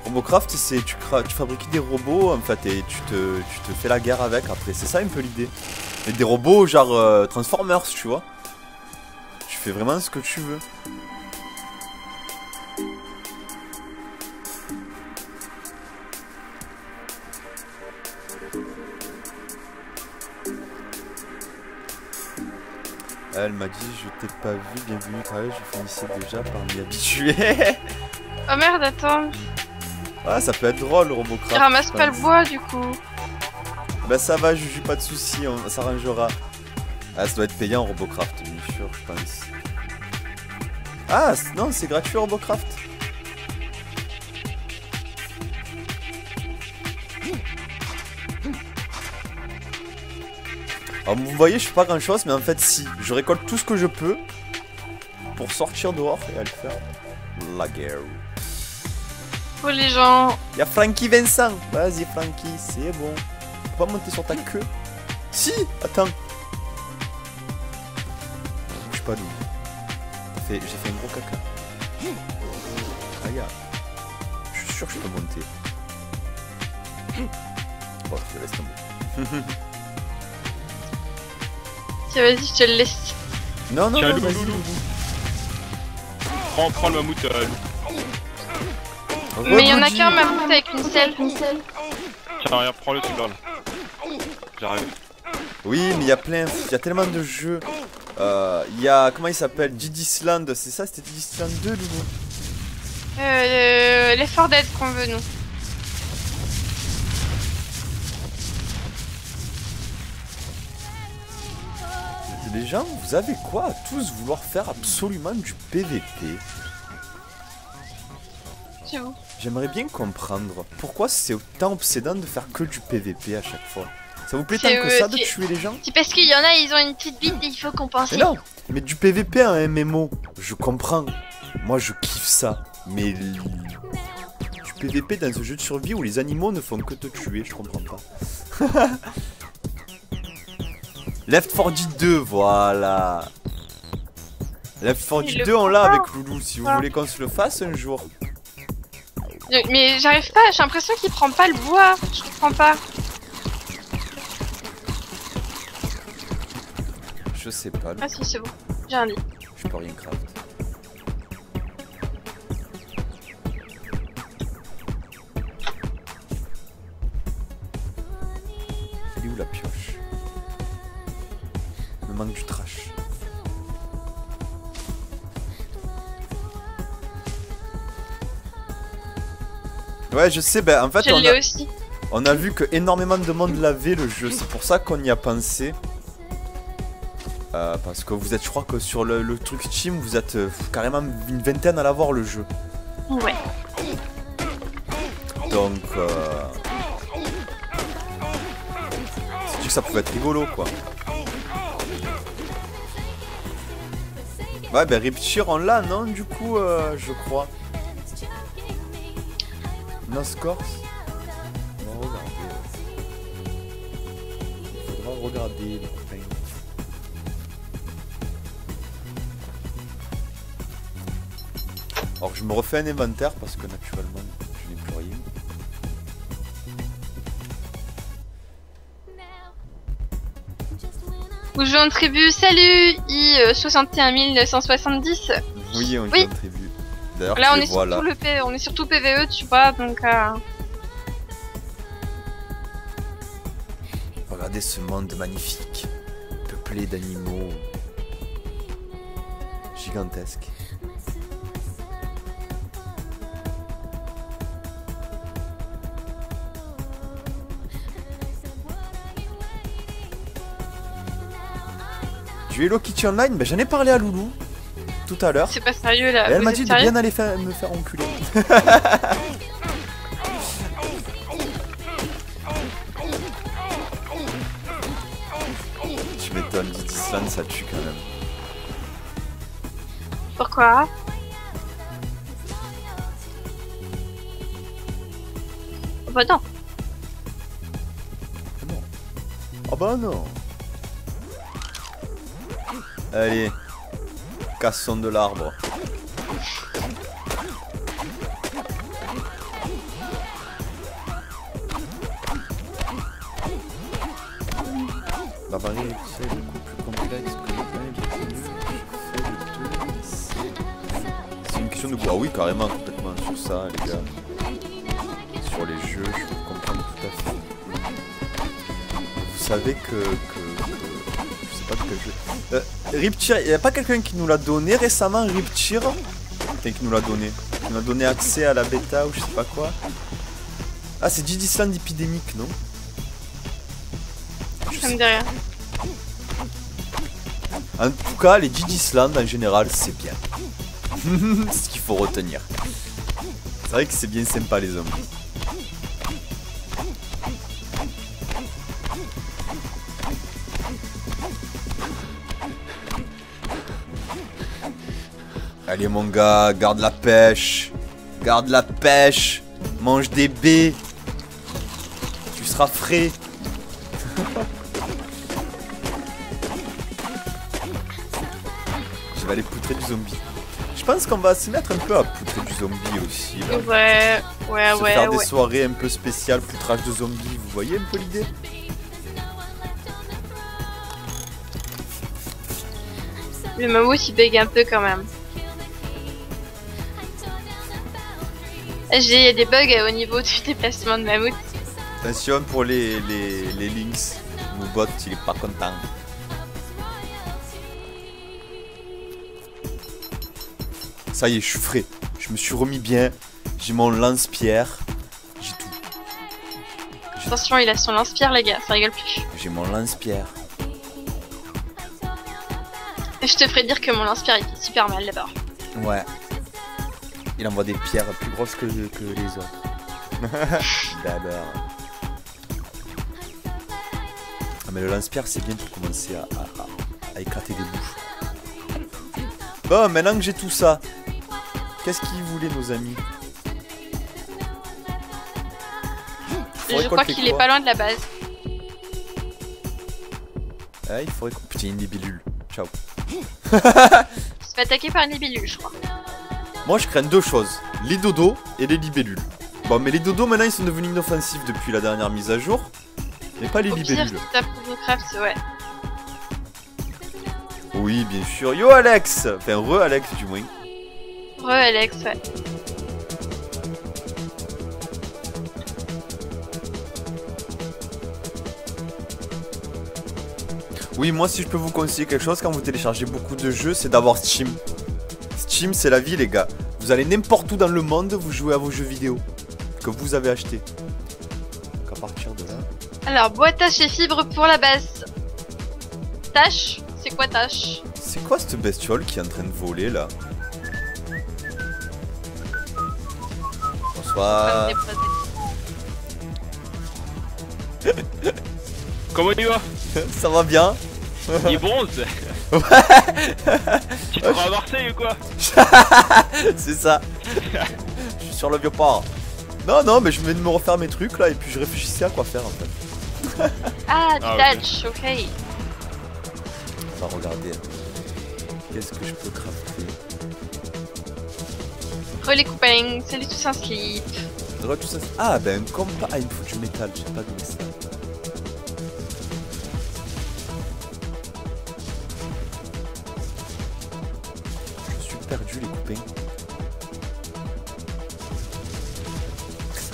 S2: Robocraft, c'est tu fabriques des robots en fait et tu te fais la guerre avec après. C'est ça un peu l'idée. Mais des robots genre Transformers, tu vois. Tu fais vraiment ce que tu veux. Elle m'a dit je t'ai pas vu, bienvenue car je finissais déjà par m'y habituer.
S1: Oh merde, attends.
S2: Ah ça peut être drôle Robocraft.
S1: Je ramasse pas le bois du coup.
S2: Bah ça va Juju, pas de soucis, on s'arrangera. Ah ça doit être payant Robocraft, bien sûr je pense. Ah non c'est gratuit Robocraft. Alors vous voyez je fais pas grand chose mais en fait si, je récolte tout ce que je peux pour sortir dehors et aller faire la guerre.
S1: Pour les gens.
S2: Y'a Frankie Vincent, vas-y Frankie, c'est bon. Faut pas monter sur ta queue. Si, attends. Bouge pas nous. J'ai fait un gros caca. Aïe. Je suis sûr que je peux monter. Bon, je te laisse tomber.
S1: Tiens, vas-y, je te le laisse.
S2: Non, non,
S3: Tiens,
S2: non,
S3: loup,
S2: vas-y.
S3: loup, loup. Prends le mammouth, loup.
S1: Mais il y en a qu'un mammouth avec une selle.
S3: Tiens, regarde, prends-le celui-là. Là. J'arrive.
S2: Oui, mais il y a plein, il y a tellement de jeux. Il y a, comment il s'appelle, Diddy's Land, c'est ça, c'était Diddy's Land 2, Loulou.
S1: L'effort d'aide qu'on veut, nous.
S2: Les gens, vous avez quoi à tous vouloir faire absolument du PVP?
S1: C'est vous.
S2: J'aimerais bien comprendre pourquoi c'est autant obsédant de faire que du PVP à chaque fois. Ça vous plaît tant que ça de tuer les gens?
S1: C'est parce qu'il y en a, ils ont une petite bite et il faut compenser.
S2: Mais non, mais du PVP à un MMO, je comprends. Moi je kiffe ça. Mais du PVP dans un jeu de survie où les animaux ne font que te tuer, je comprends pas. Left 4 Dead 2, voilà. Left 4 Dead 2 on l'a avec Loulou, si vous voulez qu'on se le fasse un jour.
S1: Mais j'arrive pas, j'ai l'impression qu'il prend pas le bois. Je comprends pas.
S2: Je sais pas.
S1: Ah si, c'est bon. J'ai un lit.
S2: Je peux rien craft. Elle est où la pioche? Il me manque du trash. Ouais, je sais, ben en fait on a vu que énormément de monde l'avait le jeu, c'est pour ça qu'on y a pensé. Parce que vous êtes, je crois que sur le truc Steam, vous êtes carrément une vingtaine à l'avoir le jeu.
S1: Ouais.
S2: Donc, c'est dit que ça pouvait être rigolo quoi. Ouais, ben Riptire on l'a, non, du coup, je crois. Noscorse. On va regarder. Il faudra regarder les copains. Alors je me refais un inventaire parce que naturellement je n'ai plus rien.
S1: Vous jouez en tribu, salut I61 970.
S2: Oui, on joue en tribu. D'ailleurs,
S1: là on est surtout on est surtout PVE, tu vois, donc
S2: regardez ce monde magnifique, peuplé peuplée d'animaux gigantesques. Du Hello Kitty Online, ben j'en ai parlé à Loulou tout à l'heure.
S1: C'est pas sérieux là.
S2: Et elle
S1: Vous
S2: m'a
S1: êtes
S2: dit de
S1: sérieux
S2: bien aller me faire enculer. Tu m'étonnes, Didisland ça tue quand même.
S1: Pourquoi? Oh bah non.
S2: Ah bah non. Allez, cassons de l'arbre. La variété est beaucoup plus complexe que le c'est une question de goût. Ah oui, carrément, complètement sur ça, les gars. Sur les jeux, je peux comprendre tout à fait. Vous savez que je sais pas de quel jeu. Riptire, il n'y a pas quelqu'un qui nous l'a donné récemment, Riptire? Quelqu'un qui nous l'a donné. Qui nous a donné accès à la bêta ou je sais pas quoi. Ah, c'est Didisland Epidemic, non?
S1: Ça me dit rien.
S2: En tout cas, les Didisland en général, c'est bien. C'est ce qu'il faut retenir. C'est vrai que c'est bien sympa les zombies. Allez mon gars, garde la pêche. Garde la pêche. Mange des baies. Tu seras frais. Je vais aller poutrer du zombie. Je pense qu'on va se mettre un peu à poutrer du zombie aussi là.
S1: Ouais,
S2: Se faire des soirées un peu spéciales, poutrage de zombies, vous voyez un peu l'idée?
S1: Le mammouth il bug un peu quand même. J'ai des bugs au niveau du déplacement de mammouth.
S2: Attention pour les lynx. Mon bot il est pas content. Ça y est, je suis frais. Je me suis remis bien. J'ai mon lance-pierre. J'ai tout.
S1: Attention, il a son lance-pierre les gars, ça rigole plus.
S2: J'ai mon lance-pierre.
S1: Je te ferai dire que mon lance-pierre il fait super mal d'abord.
S2: Ouais. Il envoie des pierres plus grosses que les autres. D'abord. Ah mais le lance-pierre c'est bien pour commencer à éclater des bouches. Bon, maintenant que j'ai tout ça, qu'est-ce qu'ils voulaient nos amis?
S1: Je crois qu'il est pas loin de la base.
S2: Ah, il faudrait qu'on... Putain, une libellule. Ciao.
S1: Il se fait attaquer par une libellule, je crois.
S2: Moi, je crains deux choses. Les dodos et les libellules. Bon, mais les dodos, maintenant, ils sont devenus inoffensifs depuis la dernière mise à jour. Mais pas les libellules.
S1: Pire, si t'as Craft, ouais.
S2: Oui, bien sûr. Yo, Alex! Enfin, re-Alex, du moins.
S1: Re-Alex, ouais.
S2: Oui, moi, si je peux vous conseiller quelque chose quand vous téléchargez beaucoup de jeux, c'est d'avoir Steam. Steam, c'est la vie, les gars. Vous allez n'importe où dans le monde, vous jouez à vos jeux vidéo que vous avez achetés. Donc, à partir de là...
S1: Alors, boîte tâche et fibres pour la base. Tâche? C'est quoi tâche?
S2: C'est quoi cette bestiole qui est en train de voler, là? Bonsoir.
S3: Comment il va?
S2: Ça va bien?
S3: Il bronze. Tu te crois à Marseille ou quoi?
S2: C'est ça. Je suis sur le vieux port. Non, non, mais je venais de me refaire mes trucs là et puis je réfléchissais à quoi faire en fait.
S1: Ah, du
S3: Ah,
S1: touch, ok.
S2: On va regarder. Qu'est-ce que je peux crafter?
S1: Relais copains, salut tous un slip.
S2: Tout ça. Ah, ben un compas. Ah, il me faut du métal, j'ai pas donné ça. Je suis perdu, les copains.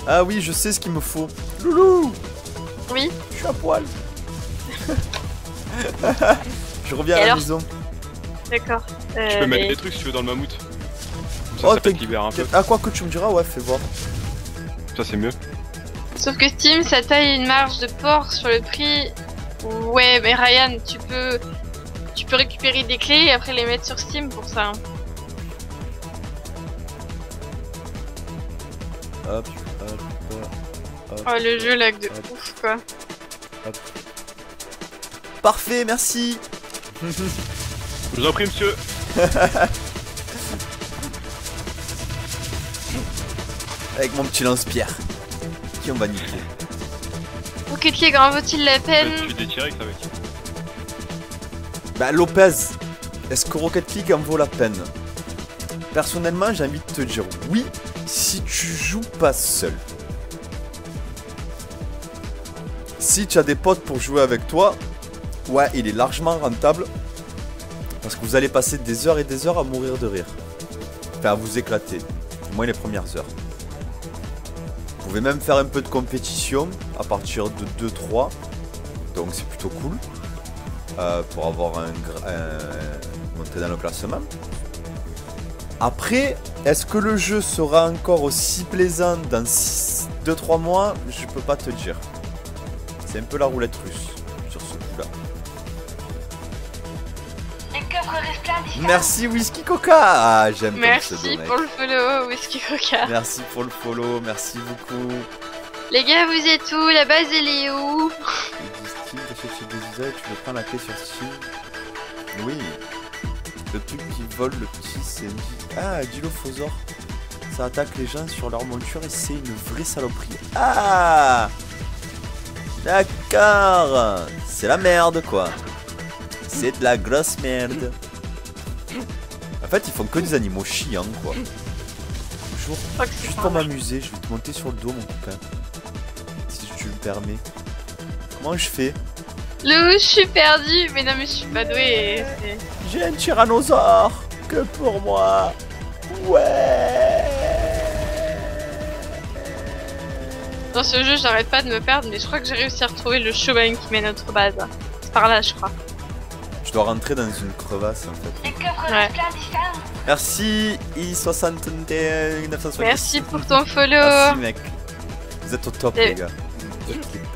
S2: Ah oui, je sais ce qu'il me faut. Loulou!
S1: Oui.
S2: Je suis à poil. Je reviens
S1: Et
S2: à la
S1: alors
S2: maison.
S1: D'accord.
S3: Je peux mettre
S1: mais-
S3: des trucs si tu veux dans le mammouth.
S2: Oh,
S3: Ça te libère un peu.
S2: À quoi que tu me diras, ouais, fais voir.
S3: Ça c'est mieux.
S1: Sauf que Steam, ça taille une marge de port sur le prix. Ouais, mais Ryan, tu peux récupérer des clés et après les mettre sur Steam pour ça. Hein.
S2: Hop, hop, hop.
S1: Oh, le jeu lag de
S2: hop,
S1: ouf, quoi.
S2: hop. Parfait, merci.
S3: Je vous en prie, monsieur.
S2: Avec mon petit lance-pierre. Qui on va niquer.
S1: Rocket League en vaut-il la peine?
S3: Tu fais des T-Rex avec.
S2: Bah Lopez, est-ce que Rocket League en vaut la peine? Personnellement, j'ai envie de te dire oui, si tu joues pas seul. Si tu as des potes pour jouer avec toi, ouais, il est largement rentable. Parce que vous allez passer des heures et des heures à mourir de rire. Enfin, à vous éclater. Du moins les premières heures. Vous pouvez même faire un peu de compétition à partir de 2-3. Donc c'est plutôt cool. Pour avoir monter dans le classement. Après, est-ce que le jeu sera encore aussi plaisant dans 2-3 mois? Je peux pas te dire. C'est un peu la roulette russe sur ce coup-là. Merci Whisky Coca. Ah, j'aime comme
S1: Merci
S2: pseudo, mec.
S1: pour le follow, Whisky Coca.
S2: Merci pour le follow, merci beaucoup.
S1: Les gars, vous êtes où? La base, elle est où?
S2: Et du Steam, t'achètes chez Deezer, tu veux prendre la clé sur Steam? Oui. Le truc qui vole le petit, c'est... Ah, Dilophosaure. Ça attaque les gens sur leur monture et c'est une vraie saloperie. Ah! D'accord. C'est la merde, quoi. C'est de la grosse merde. En fait, ils font que des animaux chiants, quoi. Bonjour. Juste pour m'amuser, je vais te monter sur le dos, mon copain. Si tu me permets. Comment je fais?
S1: Lou, je suis perdu. Mais non, mais je suis pas doué.
S2: J'ai un tyrannosaure. Que pour moi. Ouais.
S1: Dans ce jeu, j'arrête pas de me perdre, mais je crois que j'ai réussi à retrouver le chemin qui mène à notre base. C'est par là, je crois.
S2: Je dois rentrer dans une crevasse, en fait.
S1: Ouais.
S2: Merci, I61 960.
S1: Merci pour ton follow.
S2: Merci, mec. Vous êtes au top,
S1: Et-
S2: les gars. Vous êtes les temps.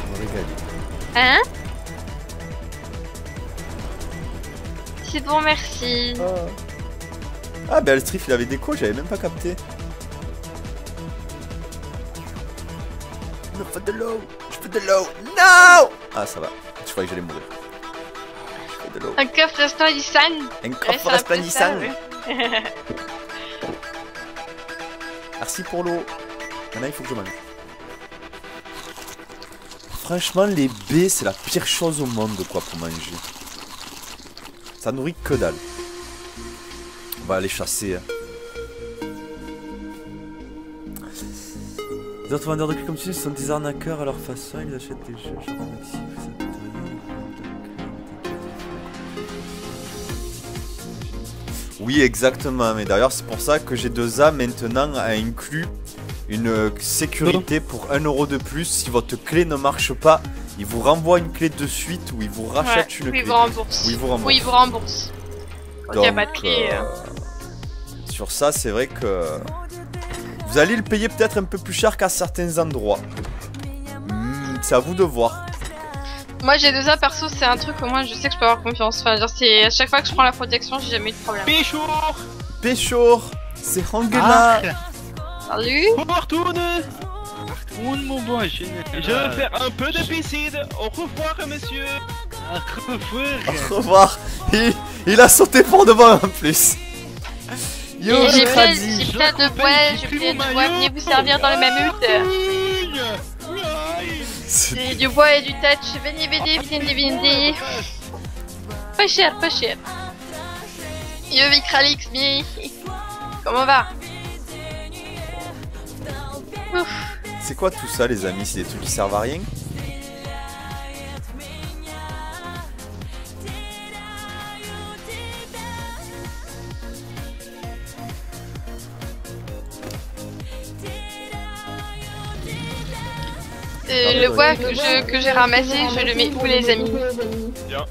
S2: Vous me régalez.
S1: Hein? C'est bon, merci.
S2: Ah, ben, le strif, il avait des coups, j'avais même pas capté. Je me fais de l'eau. Je fais de l'eau. Non! Ah, ça va. Je croyais que j'allais mourir. Je fais de l'eau.
S1: Un coffre resplendissant.
S2: Un
S1: Ouais,
S2: coffre
S1: c'est un peu
S2: resplendissant.
S1: ça, ouais.
S2: Merci pour l'eau. Maintenant, il faut que je mange. Franchement, les baies, c'est la pire chose au monde, quoi, pour manger. Ça nourrit que dalle. On va aller chasser. Hein. Les autres vendeurs de clés comme tu sais, sont des arnaqueurs à leur façon. Ils achètent des jeux genre Maxi. Oui, exactement. Mais d'ailleurs, c'est pour ça que G2A maintenant a inclus une sécurité pour 1 euro de plus. Si votre clé ne marche pas, il vous renvoie une clé de suite ou il vous rachète une
S1: Oui,
S2: clé.
S1: il vous rembourse.
S2: Oui, il vous rembourse.
S1: Oui, il vous rembourse. Quand il n'y a pas de clé.
S2: Sur ça, c'est vrai que vous allez le payer peut-être un peu plus cher qu'à certains endroits. C'est à vous de voir.
S1: Moi, j'ai deux A perso, c'est un truc où moi je sais que je peux avoir confiance. Enfin, genre, c'est à chaque fois que je prends la protection, j'ai jamais eu de problème.
S4: Péchour.
S2: Péchour, c'est Hangela.
S1: Salut!
S4: Retourne. Retourne mon bon général. Je vais faire un peu de piscine. Au revoir monsieur. Au revoir.
S2: Au revoir. Il a sauté pour de bon en plus. Yo,
S1: Et j'ai plein
S2: Kradi.
S1: de bois, j'ai plein de bois, venez vous servir dans le mammouth. J'ai du bois et du touch, venez, venez. Pas cher, pas cher. Yo, Vicralix, bien. Comment va? Ouf.
S2: C'est quoi tout ça, les amis? C'est des trucs qui servent à rien?
S1: Le bois que j'ai ramassé, je le mets où, les amis?
S3: Tiens.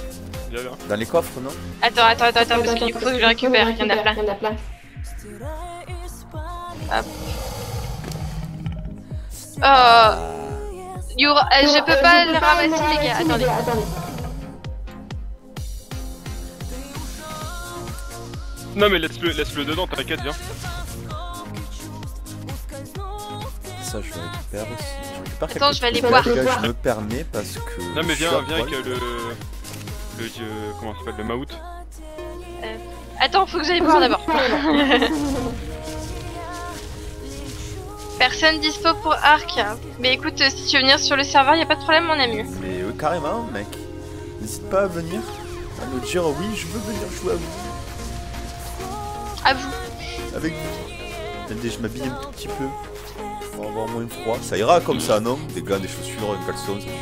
S3: Viens, viens.
S2: Dans les coffres, non?
S1: Attends, parce que du coup, faut que je le récupère, il y en a plein. Hop. Je peux pas les ramasser, les gars, attendez.
S3: Non mais laisse-le dedans, t'inquiète, viens.
S2: Ça, je le récupère aussi. Je récupère quelques
S1: Attends, je vais aller
S2: trucs.
S1: voir.
S2: Les gars, je me permets parce que.
S3: Non mais
S2: je suis
S3: viens
S2: à
S3: avec
S2: poil.
S3: comment ça s'appelle, le maout.
S1: Attends, faut que j'aille voir d'abord. Personne dispo pour Arc. Mais écoute, si tu veux venir sur le serveur, y a pas de problème, mon ami.
S2: Mais carrément, mec. N'hésite pas à venir, à nous dire oui, je veux venir jouer à vous.
S1: À vous.
S2: Avec vous. Attendez, je m'habille un tout petit peu. Pour avoir moins froid. Ça ira comme ça, non? Des gants, des chaussures, un caleçon, ça suffit.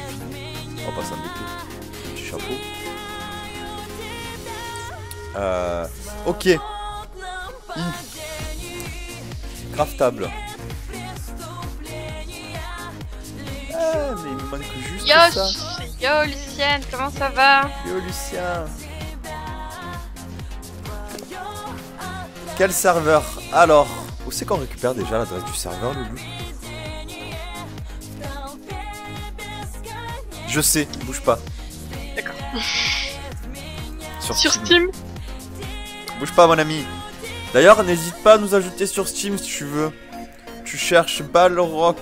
S2: On va pas s'embêter. Un petit chapeau. Ok. Craftable. Ah, mais il me manque juste ça.
S1: Yo Lucienne, comment ça va?
S2: Yo Lucien. Quel serveur? Alors, où c'est qu'on récupère déjà l'adresse du serveur, Loulou? Je sais, bouge pas.
S1: D'accord.
S2: Sur
S1: Steam.
S2: Bouge pas, mon ami. D'ailleurs, n'hésite pas à nous ajouter sur Steam si tu veux. Tu cherches Balrock.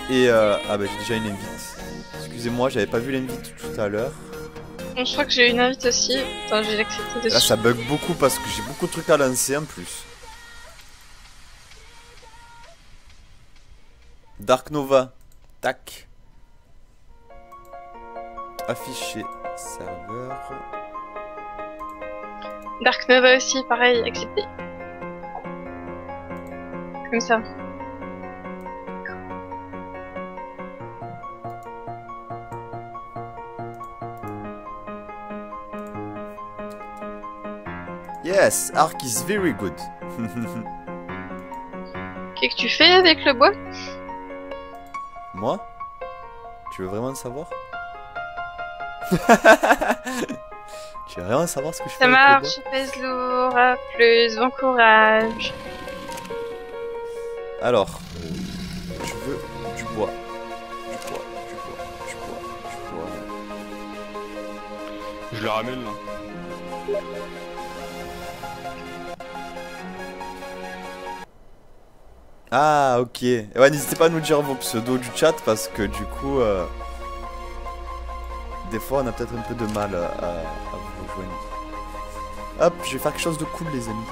S2: Et ah bah j'ai déjà une invite. Excusez-moi, j'avais pas vu l'invite tout à l'heure.
S1: Bon, je crois que j'ai une invite aussi. Attends, je vais l'accepter dessus.
S2: Là ça bug beaucoup parce que j'ai beaucoup de trucs à lancer en plus. Dark Nova. Tac. Afficher serveur.
S1: Dark Nova aussi, pareil, accepté. Comme ça.
S2: Yes, Arc is very good.
S1: Qu'est-ce que tu fais avec le bois?
S2: Moi? Tu veux vraiment savoir? Tu veux vraiment savoir ce que je fais
S1: Ça
S2: avec le
S1: marche,
S2: bois?
S1: pèse lourd, à plus, bon courage.
S2: Alors, je veux du bois. Du bois.
S3: Je le ramène là.
S2: Ah, ok. Ouais, n'hésitez pas à nous dire vos pseudos du chat parce que du coup, des fois on a peut-être un peu de mal à vous rejoindre. Hop, je vais faire quelque chose de cool, les amis.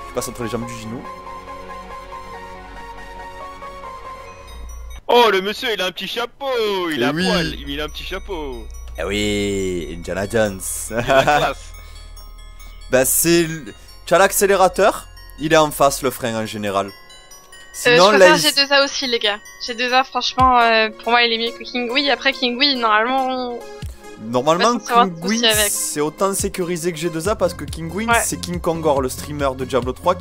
S2: Je passe entre les jambes du Gino.
S3: Oh, le monsieur, il a un petit chapeau. Il
S2: Eh
S3: a
S2: oui.
S3: poil, il a un petit chapeau.
S2: Eh oui, Indiana Jones.
S3: Il a la classe.
S2: Bah c'est... Tu as l'accélérateur, il est en face le frein en général.
S1: Je
S2: Sinon,
S1: préfère
S2: là,
S1: G2A aussi, les gars. G2A, franchement, pour moi, il est mieux que King Wii. Après, King Wii, normalement...
S2: normalement,
S1: on va s'en savoir
S2: King
S1: de soucis
S2: Wing,
S1: avec.
S2: c'est autant sécurisé que G2A parce que King Wing,
S1: Ouais.
S2: c'est King Kongor, le streamer de Diablo 3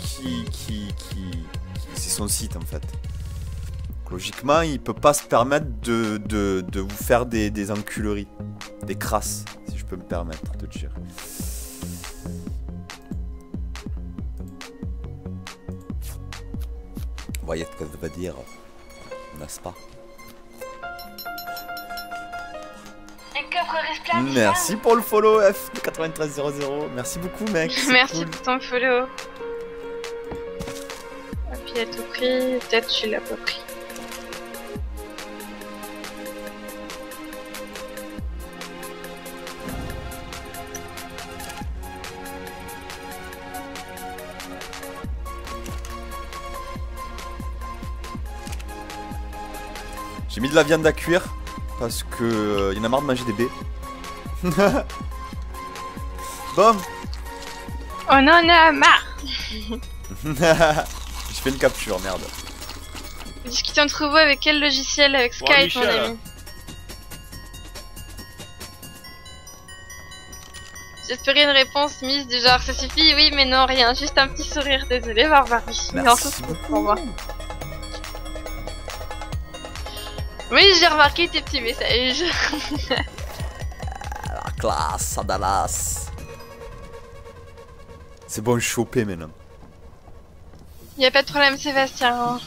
S2: c'est son site en fait. Donc, logiquement, il peut pas se permettre de vous faire des enculeries, des crasses, si je peux me permettre de dire. Vous voyez ce que ça veut dire, n'est-ce pas? Merci pour le follow F de 9300. Merci beaucoup mec. c'est
S1: Merci
S2: cool.
S1: pour ton follow. Et puis à tout prix, peut-être tu l'as pas pris.
S2: J'ai mis de la viande à cuire parce que y en a marre de manger des baies. Bon.
S1: On en a marre.
S2: Je fais une capture, merde.
S1: Discuter entre vous avec quel logiciel? Avec
S3: Bon,
S1: Skype, mon
S3: Michel.
S1: ami. J'espérais une réponse mise du genre ça suffit, oui mais non, rien, juste un petit sourire, désolé Barbarie. Non,
S2: Merci
S1: c'est
S2: beaucoup.
S1: pour moi. Oui, j'ai remarqué tes petits messages.
S2: Classe à Dallas. C'est bon, chopé maintenant.
S1: Y a pas de problème, Sébastien.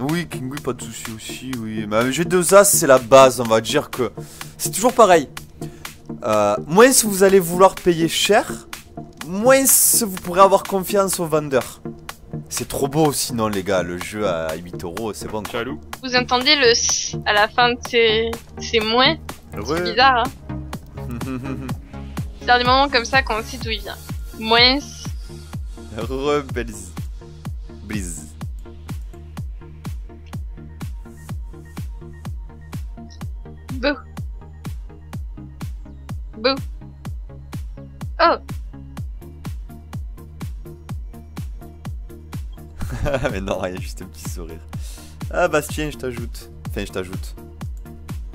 S2: Oui, King, oui, pas de soucis aussi, oui. Mais un jeu de As, c'est la base, on va dire que... C'est toujours pareil. Moins vous allez vouloir payer cher, moins vous pourrez avoir confiance au vendeur. C'est trop beau sinon les gars, le jeu à 8 €, c'est bon.
S3: Chalou.
S1: Vous entendez le s à la fin de ces moins? C'est bizarre, hein. C'est dans des moments comme ça qu'on sait d'où il vient. Moins.
S2: Rebels. Blizz.
S1: Bouh. Bouh. Oh.
S2: Mais non, il y a juste un petit sourire. Ah Bastien, je t'ajoute. Enfin, je t'ajoute.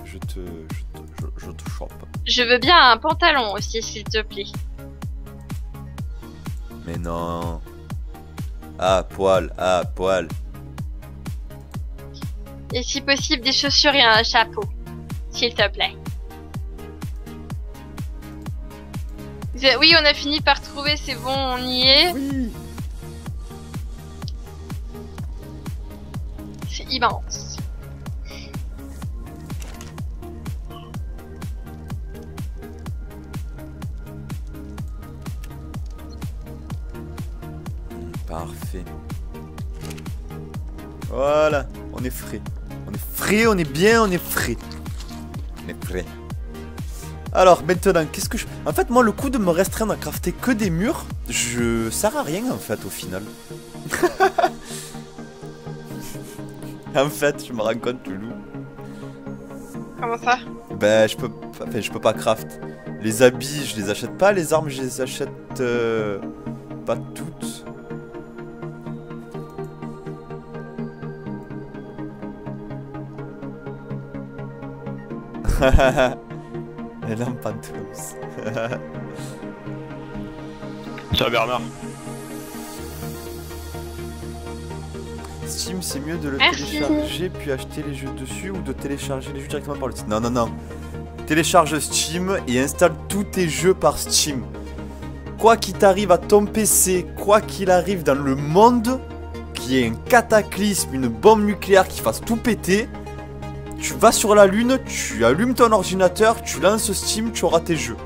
S2: Je te chope.
S1: Je veux bien un pantalon aussi, s'il te plaît.
S2: Mais non. Ah, poil, ah, poil.
S1: Et si possible, des chaussures et un chapeau. S'il te plaît. Oui, on a fini par trouver, c'est bon, on y est.
S2: Oui.
S1: C'est immense.
S2: Parfait. Voilà, on est frais. On est frais, on est bien, on est frais. On est prêt. Alors maintenant, qu'est-ce que je... En fait, moi, le coup de me restreindre à crafter que des murs, je sert à rien en fait au final. En fait, je me rends compte, le loup.
S1: Comment ça?
S2: Ben, je peux pas craft. Les habits, je les achète pas. Les armes, je les achète pas toutes. Les lampes pantoufles.
S3: Ciao Bernard.
S2: Steam, c'est mieux de le
S1: Merci.
S2: télécharger puis acheter les jeux dessus ou de télécharger les jeux directement par le site. Non, non, non. Télécharge Steam et installe tous tes jeux par Steam. Quoi qu'il t'arrive à ton PC, quoi qu'il arrive dans le monde, qu'il y ait un cataclysme, une bombe nucléaire qui fasse tout péter, tu vas sur la lune, tu allumes ton ordinateur, tu lances Steam, tu auras tes jeux.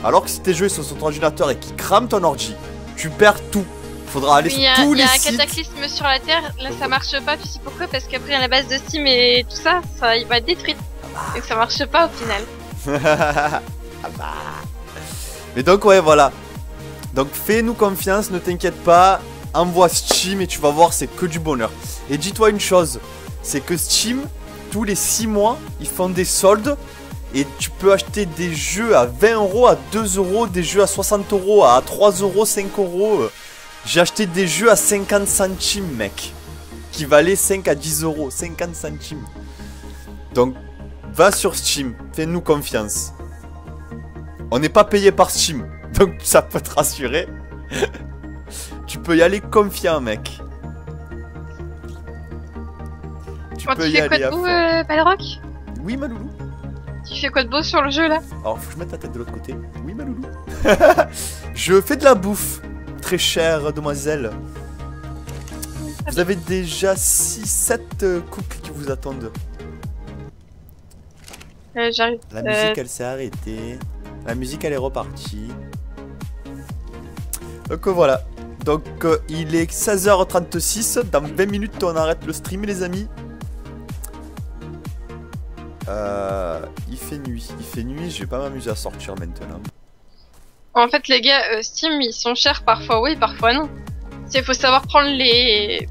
S2: Alors que si tes jeux sont sur ton ordinateur et qu'ils crament ton ordi, tu perds tout. Faudra aller sur tous les sites.
S1: Il y a un cataclysme sur la Terre, là ça marche pas, tu sais pourquoi? Parce qu'après la base de Steam et tout ça, il va être détruite. Et que ça marche pas au final.
S2: Ah bah. Mais donc ouais, voilà. Donc fais-nous confiance, ne t'inquiète pas. Envoie Steam et tu vas voir, c'est que du bonheur. Et dis-toi une chose, c'est que Steam, tous les 6 mois, ils font des soldes. Et tu peux acheter des jeux à 20 €, à 2 €, des jeux à 60 €, à 3 €, 5 €. J'ai acheté des jeux à 50 centimes, mec. Qui valaient 5 à 10 €. 50 centimes. Donc, va sur Steam. Fais-nous confiance. On n'est pas payé par Steam. Donc, ça peut te rassurer. Tu peux y aller confiant, mec. Tu peux y aller à fond.
S1: Balrock?
S2: Oui, ma loulou.
S1: Tu fais quoi de beau sur le jeu, là?
S2: Alors, faut que je mette la tête de l'autre côté. Oui, ma loulou. Je fais de la bouffe. Très chère demoiselle. Vous avez déjà 6-7 couples qui vous attendent.
S1: J'arrive.
S2: La musique elle s'est arrêtée. La musique elle est repartie. Donc voilà. Donc il est 16h36. Dans 20 minutes on arrête le stream les amis. Il fait nuit. Il fait nuit, je vais pas m'amuser à sortir maintenant.
S1: En fait, les gars, Steam, ils sont chers parfois, oui, parfois non. Il faut savoir prendre les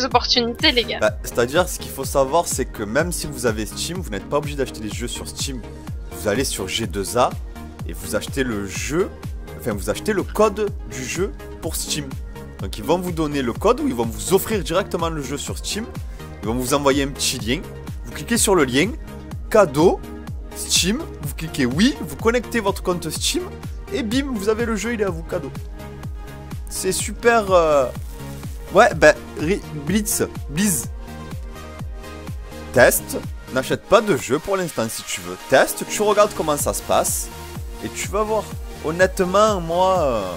S1: opportunités, les gars.
S2: Bah, c'est-à-dire, ce qu'il faut savoir, c'est que même si vous avez Steam, vous n'êtes pas obligé d'acheter les jeux sur Steam. Vous allez sur G2A et vous achetez le jeu, enfin, vous achetez le code du jeu pour Steam. Donc, ils vont vous donner le code ou ils vont vous offrir directement le jeu sur Steam. Ils vont vous envoyer un petit lien. Vous cliquez sur le lien, cadeau, Steam, vous cliquez oui, vous connectez votre compte Steam. Et bim, vous avez le jeu, il est à vous, cadeau. C'est super... Ouais, bah, Blitz. teste, n'achète pas de jeu pour l'instant si tu veux. Teste, tu regardes comment ça se passe et tu vas voir. Honnêtement, moi,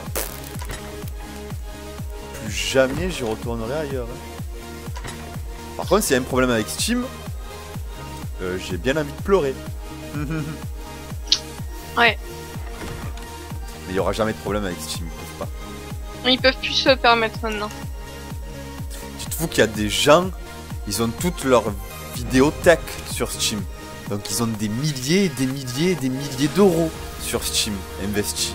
S2: plus jamais j'y retournerai ailleurs. Par contre, s'il y a un problème avec Steam, j'ai bien envie de pleurer.
S1: Ouais.
S2: Mais il n'y aura jamais de problème avec Steam, ils peuvent pas.
S1: Ils peuvent plus se le permettre maintenant.
S2: Dites-vous qu'il y a des gens, ils ont toutes leurs vidéothèques sur Steam. Donc ils ont des milliers et des milliers et des milliers d'euros sur Steam investis.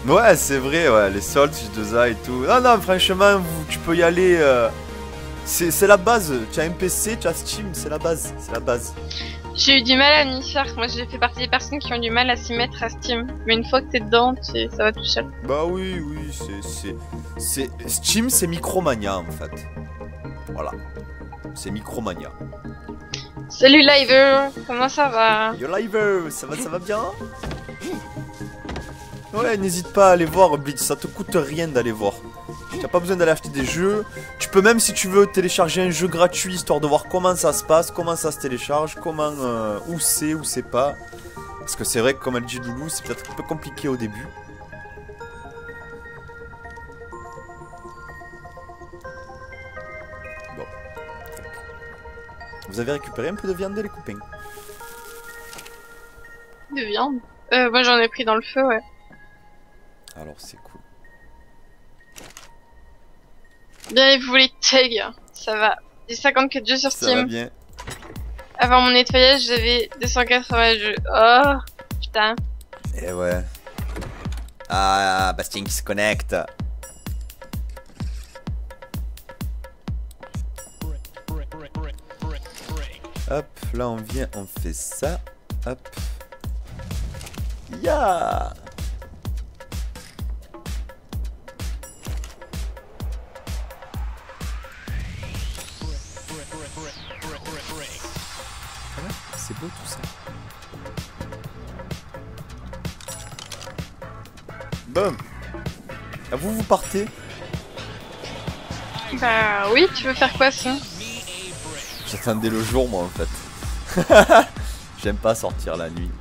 S2: Ouais, c'est vrai, ouais, les soldes, J2A et tout. Non, non, franchement, tu peux y aller. C'est la base. Tu as un PC, tu as Steam, c'est la base. C'est la base.
S1: J'ai eu du mal à m'y faire. Moi, j'ai fait partie des personnes qui ont du mal à s'y mettre à Steam. Mais une fois que t'es dedans, ça va tout seul.
S2: Bah oui, oui, Steam, c'est Micromania en fait. Voilà. C'est Micromania.
S1: Salut Liver, comment ça va?
S2: Yo Liver, ça va bien? Ouais, n'hésite pas à aller voir Bleach, ça te coûte rien d'aller voir. T'as pas besoin d'aller acheter des jeux. Tu peux même, si tu veux, télécharger un jeu gratuit, histoire de voir comment ça se passe, comment ça se télécharge, comment, où c'est pas. Parce que c'est vrai que, comme elle dit Loulou, c'est peut-être un peu compliqué au début. Bon. Vous avez récupéré un peu de viande, les copains?
S1: De viande? Moi j'en ai pris dans le feu, ouais.
S2: Alors c'est cool.
S1: Bien, vous les tags, ça va. J'ai 54 jeux sur
S2: Ça va
S1: Steam.
S2: bien.
S1: Avant mon nettoyage, j'avais 280 jeux. Oh, putain.
S2: Eh ouais. Ah, Bastien qui se connecte. Hop, là on vient, on fait ça. Hop. Ya. C'est beau tout ça. Bon. À vous, vous partez?
S1: Bah oui, tu veux faire quoi sinon?
S2: J'attendais le jour moi en fait. J'aime pas sortir la nuit.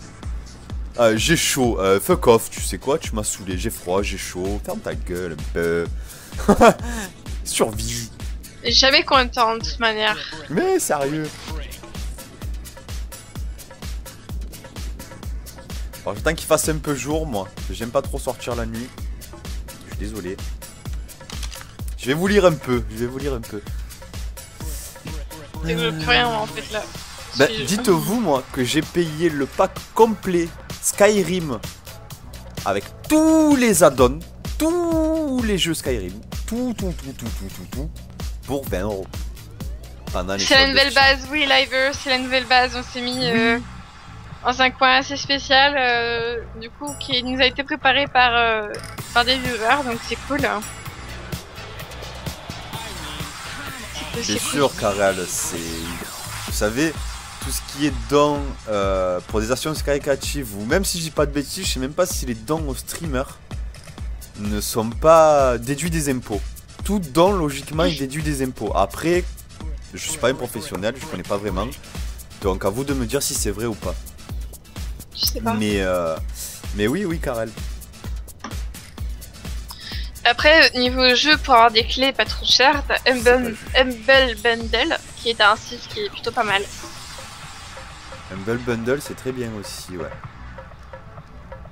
S2: J'ai chaud, fuck off, tu sais quoi, tu m'as saoulé, j'ai froid, j'ai chaud, ferme ta gueule un peu. Survie.
S1: Jamais content de toute manière.
S2: Mais sérieux. Alors j'attends qu'il fasse un peu jour moi, j'aime pas trop sortir la nuit. Je suis désolé. Je vais vous lire un peu,
S1: Tu veux plus rien en fait là.
S2: Bah, dites-vous moi que j'ai payé le pack complet Skyrim avec tous les add-ons, tous les jeux Skyrim, tout pour 20 €. Pendant les
S1: C'est la
S2: soldes
S1: nouvelle
S2: Steam.
S1: base, oui Liver, c'est la nouvelle base, on s'est mis dans un coin assez spécial, du coup qui nous a été préparé par des viewers, donc c'est cool.
S2: C'est sûr, Karel, c'est... Vous savez, tout ce qui est dons pour des actions caritatives, ou même si je dis pas de bêtises, je sais même pas si les dons aux streamers ne sont pas déduits des impôts. Tout don, logiquement, est déduit des impôts. Après, je suis pas un professionnel, je connais pas vraiment. Donc à vous de me dire si c'est vrai ou pas.
S1: Je sais pas.
S2: Mais oui, Karel.
S1: Après, niveau jeu, pour avoir des clés pas trop chères, t'as Humble Bundle, qui est un site qui est plutôt pas mal.
S2: Humble Bundle, c'est très bien aussi, ouais.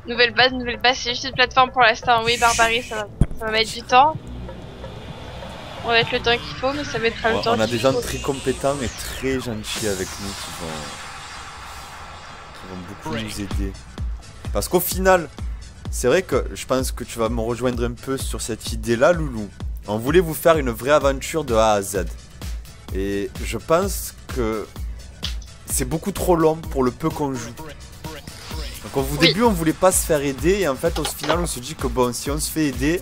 S1: Nouvelle base, c'est juste une plateforme pour l'instant. Oui, Barbarie, ça va mettre du temps. On va mettre le temps qu'il faut, mais ça mettra le temps qu'il faut.
S2: On a des gens très compétents et très gentils avec nous qui vont beaucoup nous aider. Parce qu'au final, c'est vrai que je pense que tu vas me rejoindre un peu sur cette idée-là, Loulou. On voulait vous faire une vraie aventure de A à Z. Et je pense que c'est beaucoup trop long pour le peu qu'on joue. Donc au début, on voulait pas se faire aider. Et en fait, au final, on se dit que bon, si on se fait aider,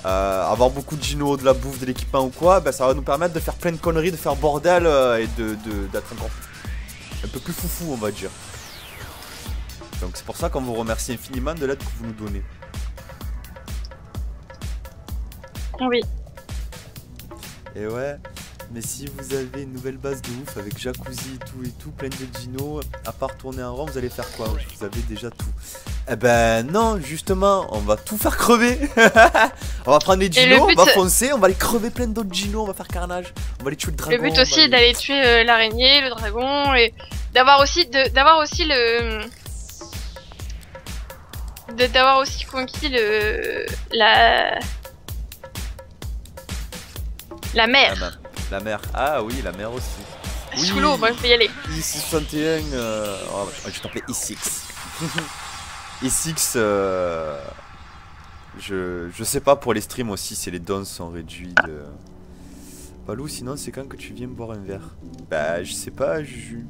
S2: avoir beaucoup de Gino, de la bouffe, de l'équipement ou quoi, bah, ça va nous permettre de faire plein de conneries, de faire bordel et d'être encore un peu plus foufou, on va dire. Donc c'est pour ça qu'on vous remercie infiniment de l'aide que vous nous donnez.
S1: Oui.
S2: Et ouais. Mais si vous avez une nouvelle base de ouf avec jacuzzi et tout, plein de dinos, à part tourner en rond, vous allez faire quoi? Vous avez déjà tout. Eh ben non, justement, on va tout faire crever. On va prendre les dinos, on va foncer, on va les crever plein d'autres dinos, on va faire carnage. On va les tuer le dragon.
S1: Le but aussi est d'aller tuer l'araignée, le dragon, et d'avoir aussi conquis la mer.
S2: La mer, ah oui, la mer aussi. Oui.
S1: Sous l'eau, moi je vais y aller.
S2: I-61, je vais t'appeler I6. I6, je sais pas pour les streams aussi, si les dons sont réduits de... Balou, sinon c'est quand que tu viens me boire un verre? Bah, je sais pas, Juju.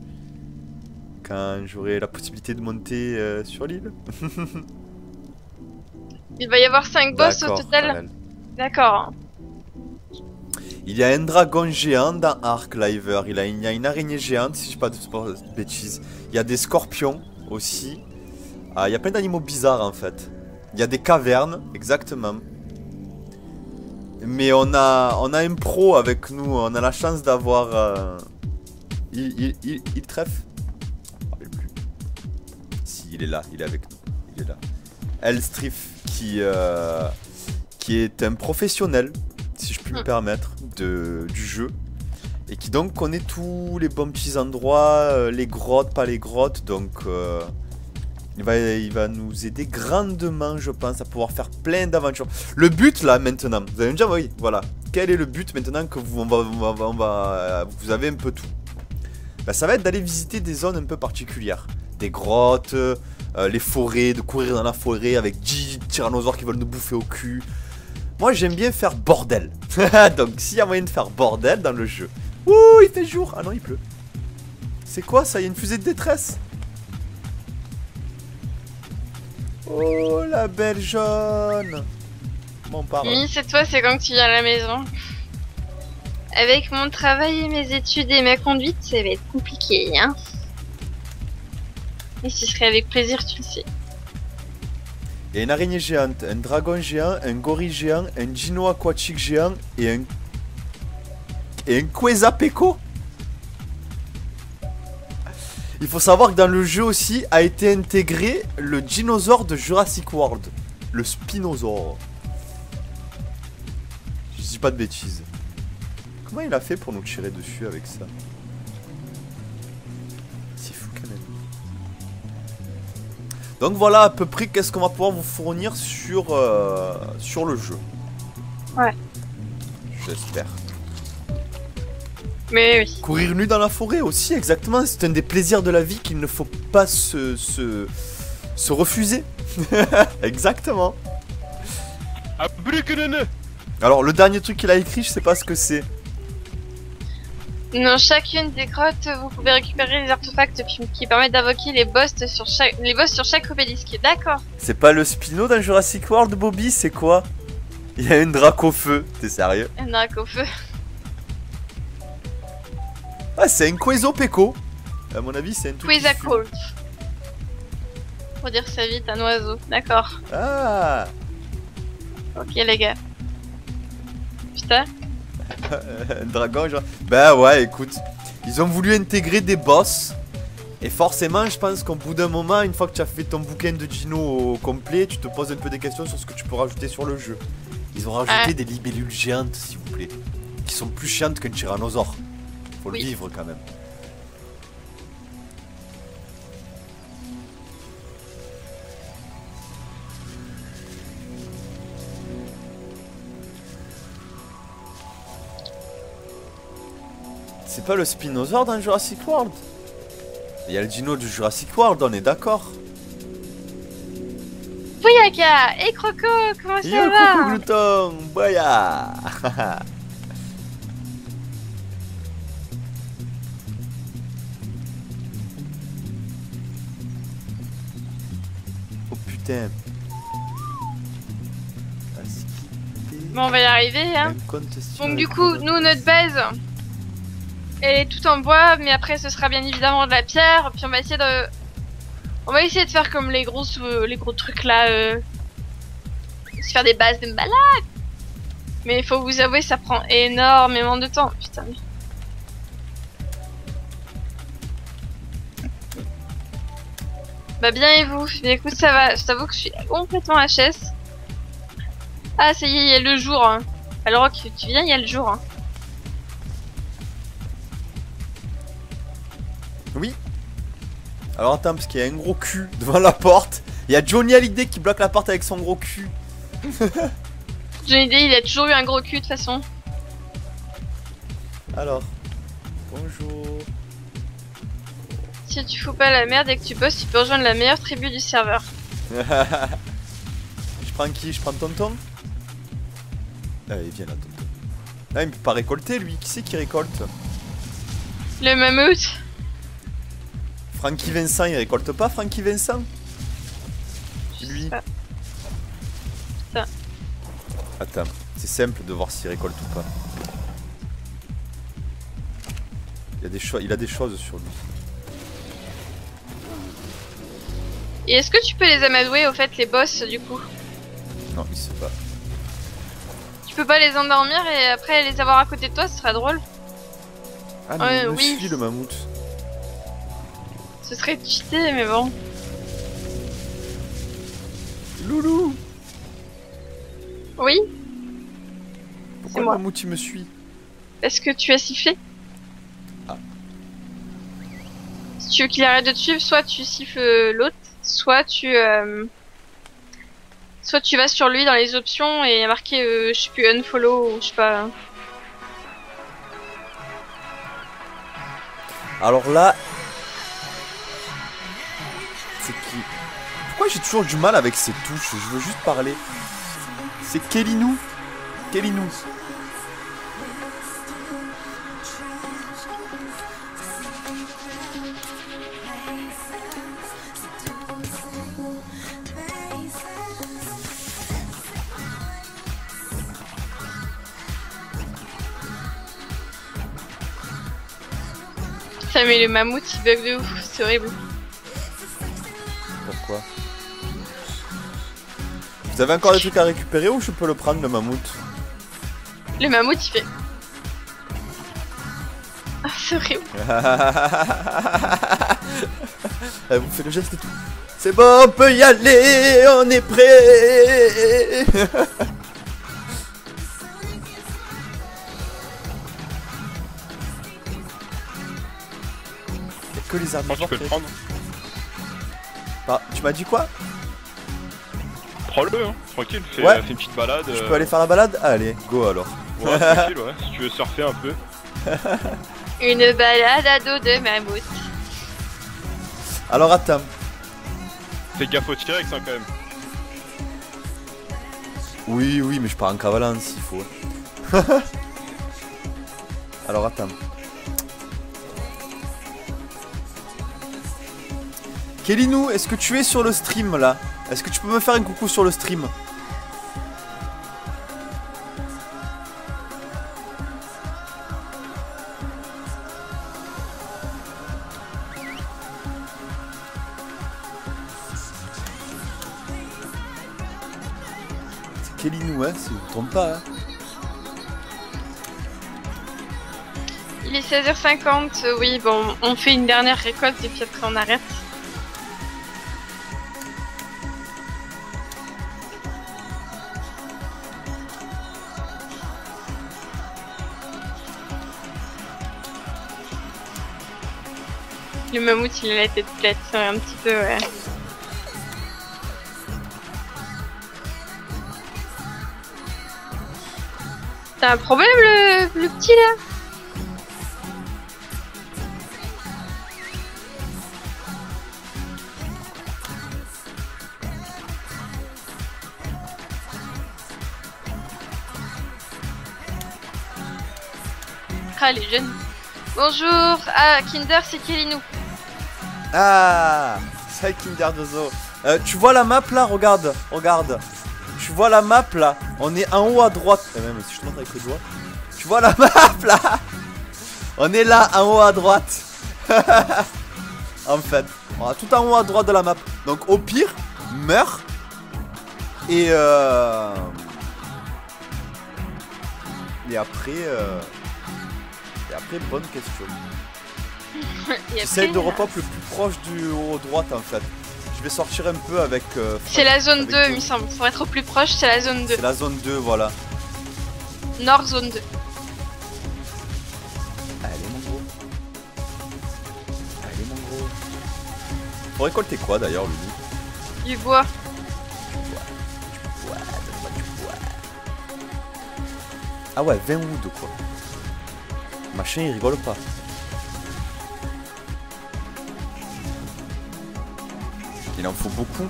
S2: Quand j'aurai la possibilité de monter sur l'île.
S1: Il va y avoir 5 boss au total. D'accord.
S2: Il y a un dragon géant dans Ark Liver, il y a une araignée géante, si je dis pas de bêtises. Il y a des scorpions aussi. Ah, il y a plein d'animaux bizarres en fait. Il y a des cavernes, exactement. Mais on a un pro avec nous, on a la chance d'avoir... Il trèfle? Je me rappelle plus. Si, il est là, il est avec nous. Il est là. Elstrif qui est un professionnel, si je puis me permettre, du jeu. Et qui donc connaît tous les bons petits endroits, les grottes, pas les grottes. Donc il va nous aider grandement, je pense, à pouvoir faire plein d'aventures. Le but là maintenant, vous allez me dire, oui, voilà. Quel est le but maintenant que vous avez un peu tout? Bah, ça va être d'aller visiter des zones un peu particulières. Des grottes, les forêts, de courir dans la forêt avec 10 tyrannosaures qui veulent nous bouffer au cul. Moi j'aime bien faire bordel. Donc s'il y a moyen de faire bordel dans le jeu. Ouh, il fait jour. Ah non, il pleut. C'est quoi ça? Il y a une fusée de détresse. Oh la belle jaune. Bon, pardon.
S1: Oui, c'est toi, c'est quand tu viens à la maison. Avec mon travail et mes études et ma conduite, ça va être compliqué, hein. Et ce serait avec plaisir, tu le sais.
S2: Il y a une araignée géante, un dragon géant, un gorille géant, un dino aquatique géant et un Quasapeko. Il faut savoir que dans le jeu aussi a été intégré le dinosaure de Jurassic World, le Spinosaure. Je dis pas de bêtises. Comment il a fait pour nous tirer dessus avec ça? C'est fou quand même. Donc voilà à peu près qu'est-ce qu'on va pouvoir vous fournir sur le jeu.
S1: Ouais.
S2: J'espère.
S1: Mais oui.
S2: Courir nu dans la forêt aussi, exactement. C'est un des plaisirs de la vie qu'il ne faut pas se refuser. Exactement. Alors le dernier truc qu'il a écrit, je sais pas ce que c'est.
S1: Dans chacune des grottes, vous pouvez récupérer les artefacts qui permettent d'invoquer les boss sur chaque obélisque. D'accord.
S2: C'est pas le Spino dans Jurassic World, Bobby? C'est quoi? Il y a une drac au feu. T'es sérieux?
S1: Un drac au feu.
S2: Ah, c'est un Quasapeko. À mon avis, c'est un truc.
S1: Quasapeko. Pour dire ça vite, un oiseau. D'accord.
S2: Ah.
S1: Ok, les gars. Putain.
S2: Un dragon, genre. Bah ouais, écoute. Ils ont voulu intégrer des boss. Et forcément, je pense qu'au bout d'un moment, une fois que tu as fait ton bouquin de Dino au complet, tu te poses un peu des questions sur ce que tu peux rajouter sur le jeu. Ils ont rajouté des libellules géantes, s'il vous plaît. Qui sont plus chiantes qu'un tyrannosaure. Faut le vivre quand même. C'est pas le Spinosaure dans Jurassic World? Il y a le dino du Jurassic World, on est d'accord.
S1: Bouyaka et Croco, comment ça va?
S2: Coucou Glouton, boya. Oh putain.
S1: Bon, on va y arriver, hein. Donc du coup, nous, notre base, elle est tout en bois, mais après ce sera bien évidemment de la pierre. Puis on va essayer de faire comme les gros trucs là, se faire des bases de malades. Mais il faut vous avouer, ça prend énormément de temps. Putain. Bah bien et vous? Mais écoute, ça va. Je t'avoue que je suis complètement HS. Ah ça y est, il y a le jour. Hein. Alors que tu viens, il y a le jour. Hein.
S2: Oui. Alors attends, parce qu'il y a un gros cul devant la porte. Il y a Johnny Hallyday qui bloque la porte avec son gros cul.
S1: Johnny Hallyday, il a toujours eu un gros cul de toute façon.
S2: Alors, bonjour.
S1: Si tu fous pas la merde et que tu bosses, tu peux rejoindre la meilleure tribu du serveur.
S2: Je prends qui? Je prends Tonton? Allez, viens là, Tonton. Ah, il peut pas récolter lui. Qui c'est qui récolte?
S1: Le mammouth.
S2: Francky Vincent, il récolte pas Francky Vincent? Lui.
S1: Ça.
S2: Attends, c'est simple de voir s'il récolte ou pas. Il a des choses sur lui.
S1: Et est-ce que tu peux les amadouer au fait les boss du coup?
S2: Non, il sait pas.
S1: Tu peux pas les endormir et après les avoir à côté de toi, ce serait drôle.
S2: Ah mais il me
S1: oui.
S2: suit le mammouth.
S1: Ce serait cheaté mais bon.
S2: Loulou.
S1: Oui?
S2: Pourquoi le
S1: moi.
S2: mammouth il me suit?
S1: Est-ce que tu as sifflé?
S2: Ah.
S1: Si tu veux qu'il arrête de te suivre, soit tu siffles l'autre, soit tu vas sur lui dans les options et il y a marqué je sais plus unfollow ou je sais pas.
S2: Alors là... C'est qui? Pourquoi j'ai toujours du mal avec ces touches? Je veux juste parler. C'est Kelinou. Kelinou.
S1: Putain mais le mammouth il bug de ouf, c'est horrible.
S2: Pourquoi? Vous avez encore des trucs à récupérer ou je peux le prendre le mammouth?
S1: Le mammouth il fait... Ah c'est horrible.
S2: Elle vous fait le geste et tout. C'est bon, on peut y aller, on est prêt. Que les armes.
S3: Tu peux le prendre.
S2: Ah, tu m'as dit quoi?
S3: Prends-le, hein, tranquille, fais,
S2: Ouais.
S3: fais une petite balade.
S2: Je peux aller faire la balade? Allez, go alors.
S3: Ouais, tranquille, ouais, si tu veux surfer un peu.
S1: Une balade à dos de mammouth.
S2: Alors attends.
S3: Fais gaffe au T-Rex hein, quand même.
S2: Oui, oui, mais je pars en cavalant s'il faut. Alors attends. Kelinou, est-ce que tu es sur le stream là? Est-ce que tu peux me faire un coucou sur le stream? C'est Kelinou, hein, si je ne me trompe pas. Hein.
S1: Il est 16h50, oui bon on fait une dernière récolte et puis après on arrête. Le mammouth il a la tête plate, un petit peu ouais. T'as un problème le petit là? Ah les jeunes. Bonjour, ah Kinder c'est Kelinou.
S2: Ah, c'est Kinder Dozo. Tu vois la map là? Regarde, regarde. Tu vois la map là? On est en haut à droite. Même si je te montre avec le doigt. Tu vois la map là? On est là en haut à droite. En fait, on est tout en haut à droite de la map. Donc au pire, meurs. Et Et après, bonne question.
S1: Et
S2: J'essaie
S1: après,
S2: de repop le plus proche du haut droite en fait. Je vais sortir un peu avec...
S1: c'est la zone
S2: avec
S1: 2, il me semble. Pour être au plus proche, c'est la zone 2.
S2: C'est la zone 2, voilà.
S1: Nord zone 2.
S2: Allez mon gros. Allez mon gros. Faut récolter quoi d'ailleurs, Lulu?
S1: Du bois.
S2: Ouais, donne-moi du bois. Ah ouais, 20 wood quoi. Machin il rigole pas. Il en faut beaucoup.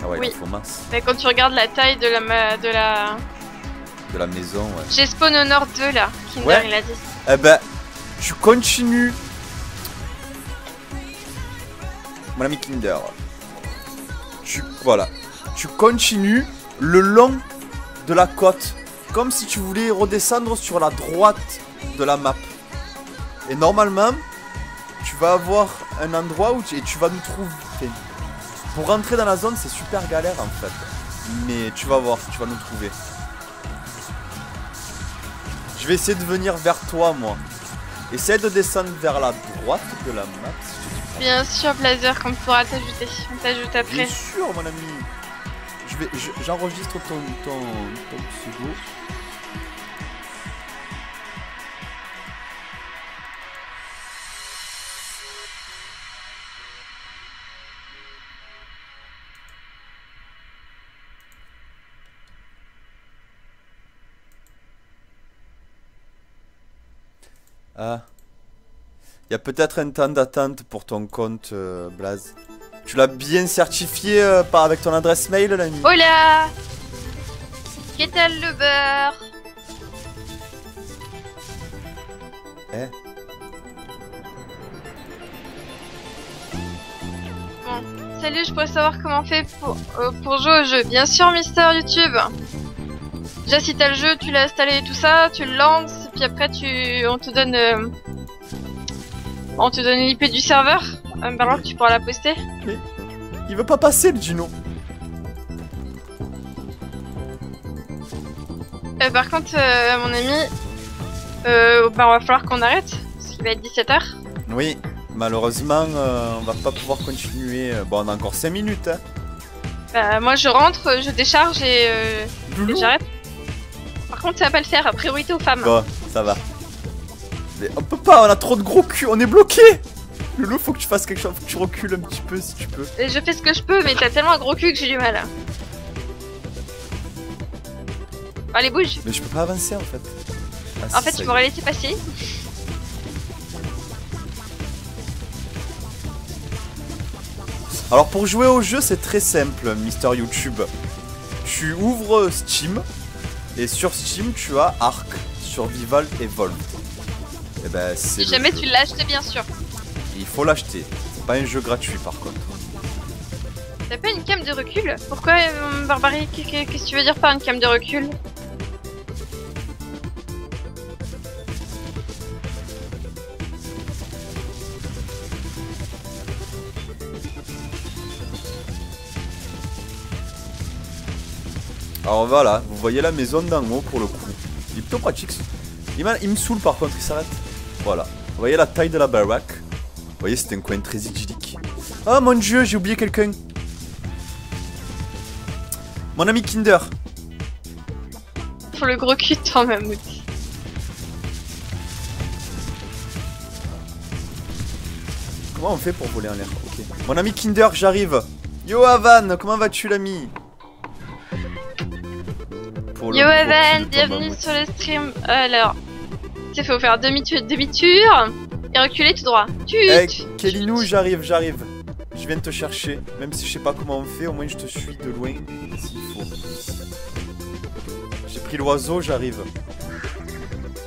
S2: Ah ouais,
S1: Oui.
S2: il en faut masse.
S1: Mais quand tu regardes la taille de la
S2: De la maison, ouais.
S1: J'ai spawn au nord 2 là, Kinder
S2: Ouais.
S1: il a dit.
S2: Eh ben, tu continues. Mon ami Kinder. Voilà. Tu continues le long de la côte. Comme si tu voulais redescendre sur la droite de la map. Et normalement, tu vas avoir un endroit où tu vas nous trouver. Pour rentrer dans la zone, c'est super galère en fait. Mais tu vas voir, tu vas nous trouver. Je vais essayer de venir vers toi, moi. Essaye de descendre vers la droite de la map. Si je te dis pas.
S1: Bien sûr, Blazer, qu'on pourra t'ajouter. On t'ajoute après.
S2: Bien sûr, mon ami. J'enregistre ton pseudo. Ah. Il y a peut-être un temps d'attente pour ton compte, Blaze. Tu l'as bien certifié avec ton adresse mail, l'ami?
S1: Oh là! Qu'est-ce le beurre?
S2: Eh?
S1: Bon, salut, je pourrais savoir comment on fait pour jouer au jeu. Bien sûr, Mister YouTube. Déjà, si t'as le jeu, tu l'as installé et tout ça, tu le lances, puis après on te donne l'IP du serveur, alors que tu pourras la poster.
S2: Mais il veut pas passer, le Gino.
S1: Par contre, mon ami, on va falloir qu'on arrête, parce qu'il va être 17h.
S2: Oui, malheureusement, on va pas pouvoir continuer. Bon, on a encore 5 minutes. Hein.
S1: Moi, je rentre, je décharge et
S2: Loulou.
S1: j'arrête. Par contre, ça va pas le faire, priorité aux femmes.
S2: Bon, ça va. Mais on peut pas, on a trop de gros cul, on est bloqué. Loulou, faut que tu fasses quelque chose, faut que tu recules un petit peu si tu peux.
S1: Et je fais ce que je peux, mais t'as tellement un gros cul que j'ai du mal. Allez, bouge.
S2: Mais je peux pas avancer en fait. Ah,
S1: En
S2: si,
S1: fait,
S2: ça
S1: tu
S2: y
S1: m'aurais
S2: est.
S1: laissé passer.
S2: Alors pour jouer au jeu, c'est très simple, Mister YouTube. Tu ouvres Steam. Et sur Steam, tu as Ark, Survival et Volt. Et ben c'est
S1: Si
S2: le
S1: jamais
S2: jeu.
S1: tu l'as acheté, bien sûr.
S2: Il faut l'acheter. C'est pas un jeu gratuit par contre.
S1: T'as pas une cam de recul? Pourquoi, Barbarie? Qu'est-ce que tu veux dire par une cam de recul?
S2: Alors voilà, vous voyez la maison d'en haut pour le coup. Il est plutôt pratique. Il me saoule par contre, il s'arrête. Voilà. Vous voyez la taille de la baraque. Vous voyez, c'est un coin très idyllique. Oh mon dieu, j'ai oublié quelqu'un. Mon ami Kinder.
S1: Pour le gros cul de toi, Mammouth.
S2: Comment on fait pour voler en l'air? Ok. Mon ami Kinder, j'arrive. Yo Avan, comment vas-tu l'ami? Pour le
S1: Yo
S2: gros
S1: Evan,
S2: cul de ton
S1: bienvenue
S2: mammouth.
S1: sur le stream. Alors, il faut faire demi-tour et reculer tout droit.
S2: Eh, Kelinou, j'arrive. Je viens te chercher. Même si je sais pas comment on fait, au moins je te suis de loin s'il faut. J'ai pris l'oiseau, j'arrive.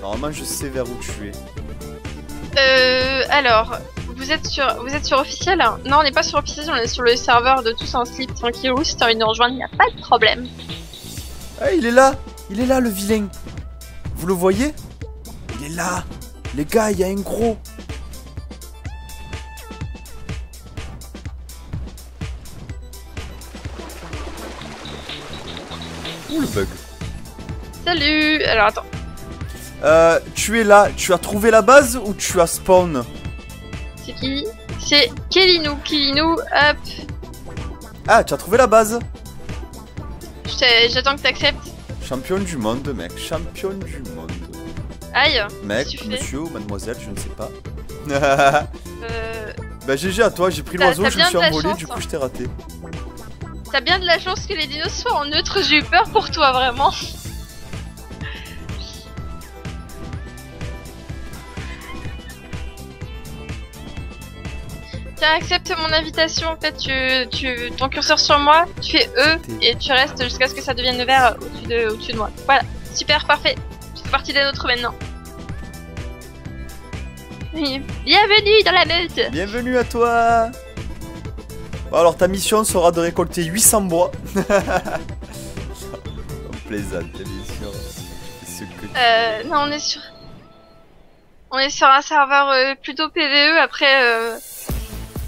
S2: Normalement, je sais vers où tu es.
S1: Alors, vous êtes sur officiel hein? Non, on n'est pas sur officiel, on est sur le serveur de tous en slip tranquillou. Si t'as envie de nous rejoindre, il n'y a pas de problème.
S2: Ah, il est là le vilain. Vous le voyez? Il est là. Les gars, il y a un gros. Ouh, le bug.
S1: Salut. Alors attends.
S2: Tu es là, tu as trouvé la base ou tu as spawn?
S1: C'est qui? C'est Kilinou. Kilinou, hop.
S2: Ah, tu as trouvé la base.
S1: J'attends que t'acceptes.
S2: Champion du monde, mec. Champion du monde.
S1: Aïe.
S2: Mec, monsieur ou mademoiselle, je ne sais pas.
S1: Euh...
S2: Bah GG à toi, j'ai pris l'oiseau, je me suis envolé, du coup
S1: hein.
S2: je t'ai raté.
S1: T'as bien de la chance que les dinos soient en neutre, j'ai eu peur pour toi, vraiment. Tiens, accepte mon invitation, en fait, ton curseur sur moi, tu fais E et tu restes jusqu'à ce que ça devienne vert au-dessus de moi. Voilà, super, parfait. Tu fais partie des nôtres maintenant. Bienvenue dans la meute.
S2: Bienvenue à toi. Bon, alors ta mission sera de récolter 800 bois. Plaisante, bien sûr.
S1: Non, on est sur un serveur plutôt PVE. Après,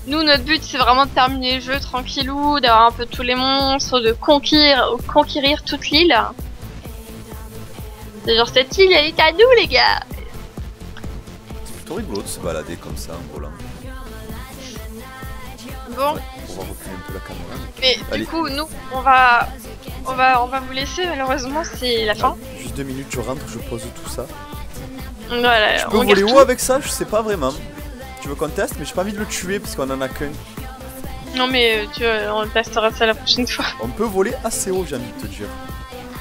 S1: nous, notre but, c'est vraiment de terminer le jeu tranquillou, d'avoir un peu tous les monstres, de conquérir toute l'île. C'est genre, cette île, elle est à nous, les gars.
S2: C'est plutôt rigolo de se balader comme ça en volant.
S1: Bon.
S2: Ouais, on va reculer un peu la caméra.
S1: Mais
S2: allez.
S1: du coup, nous, on va vous laisser, malheureusement, c'est la fin.
S2: Juste 2 minutes, je rentre, je pose tout ça.
S1: Voilà,
S2: Je peux voler où avec ça? Je sais pas vraiment. Tu veux qu'on teste? Mais j'ai pas envie de le tuer parce qu'on en a qu'un.
S1: Non mais on testera ça la prochaine fois.
S2: On peut voler assez haut, j'ai envie de te dire.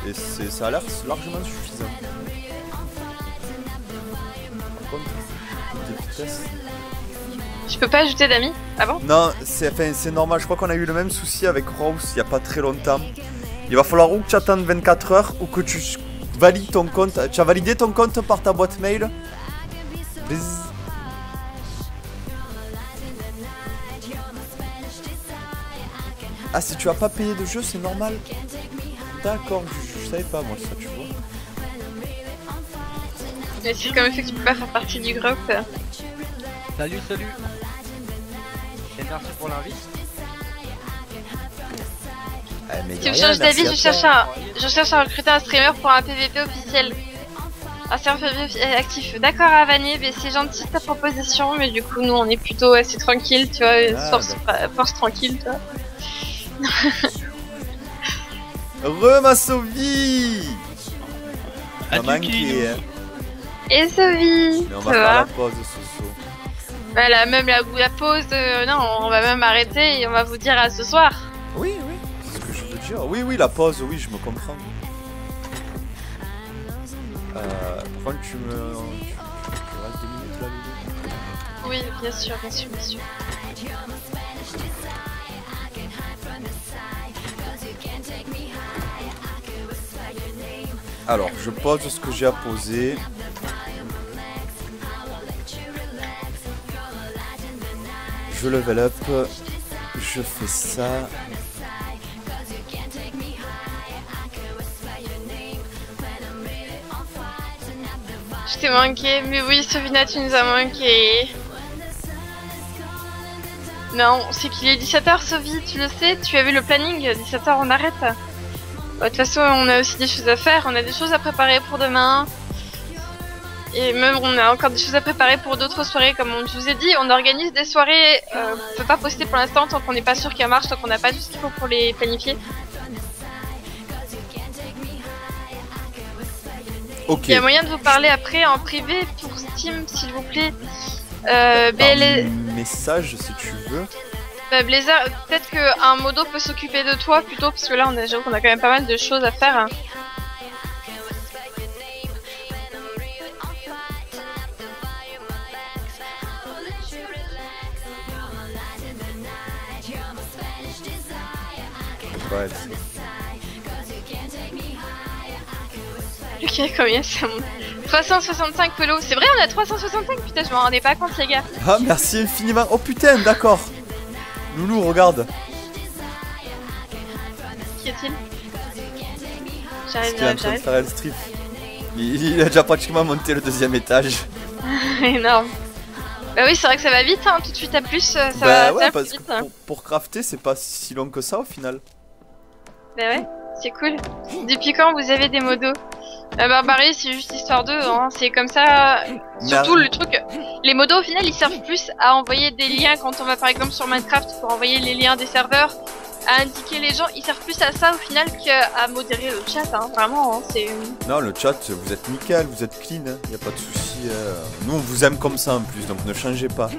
S2: Et ça a l'air largement suffisant. Par contre, des vitesses.
S1: Je peux pas ajouter d'amis? Ah bon?
S2: Non, c'est normal, je crois qu'on a eu le même souci avec Rose il y a pas très longtemps. Il va falloir ou que tu attendes 24 heures ou que tu valides ton compte. Tu as validé ton compte par ta boîte mail? Bzz. Ah, si tu as pas payé de jeu, c'est normal. D'accord, je savais pas moi ça, tu vois.
S1: Mais c'est comme le fait que tu peux pas faire partie du groupe.
S6: Salut. Et merci pour l'invite.
S1: Si tu changes d'avis, je cherche à recruter un streamer pour un PVP officiel. Un serveur PVP actif. D'accord, Avané, mais c'est gentil ta proposition, mais du coup, nous on est plutôt assez tranquille, tu vois, force tranquille, tu vois.
S2: Ma Sophie. On m'a manqué, hein.
S1: Et Sophie.
S2: Mais on va faire la pause, Soso.
S1: Voilà, même la pause, non, on va même arrêter et on va vous dire à ce soir.
S2: Oui, c'est ce que je veux dire. Oui, la pause, oui, je me comprends. Par contre, tu restes 2 minutes là, Lulu?
S1: Oui, bien sûr.
S2: Alors, je pose ce que j'ai à poser. Je level up. Je fais ça.
S1: Je t'ai manqué, mais oui, Sovina, tu nous as manqué. Non, c'est qu'il est 17h, Sophie, tu le sais, tu as vu le planning, 17h on arrête. De toute façon, on a aussi des choses à faire, on a des choses à préparer pour demain. Et même, on a encore des choses à préparer pour d'autres soirées, comme je vous ai dit, on organise des soirées, on peut pas poster pour l'instant tant qu'on n'est pas sûr qu'elles marchent, tant qu'on n'a pas tout ce qu'il faut pour les planifier.
S2: Ok.
S1: Il y a moyen de vous parler après en privé pour Steam, s'il vous plaît.
S2: Message si tu veux.
S1: Blazer, peut-être qu'un modo peut s'occuper de toi plutôt, parce que là, j'avoue qu'on a quand même pas mal de choses à faire. Hein.
S2: Ouais.
S1: Ok, combien ça monte? 365 pelo, c'est vrai, on a 365, putain, je m'en rendais pas compte, les gars.
S2: Ah, merci infiniment. Oh putain, d'accord. Loulou, regarde.
S1: Qu'y a-t-il?
S2: J'arrive. Qui est en train de faire le strip. Il a déjà pratiquement monté le 2e étage.
S1: Énorme. Bah oui, c'est vrai que ça va vite, hein, tout de suite à plus, ça
S2: bah
S1: va
S2: ouais, parce
S1: vite,
S2: que
S1: hein.
S2: pour crafter, c'est pas si long que ça au final.
S1: Bah ouais, c'est cool. Depuis quand vous avez des modos? La barbarie, c'est juste histoire d'eux, hein. C'est comme ça. Surtout le truc. Les modos, au final, ils servent plus à envoyer des liens quand on va par exemple sur Minecraft pour envoyer les liens des serveurs, à indiquer les gens. Ils servent plus à ça au final qu'à modérer le chat, hein. Vraiment, hein, c'est.
S2: Non, le chat, vous êtes nickel, vous êtes clean, hein. Y a pas de souci. Nous, on vous aime comme ça en plus, donc ne changez pas.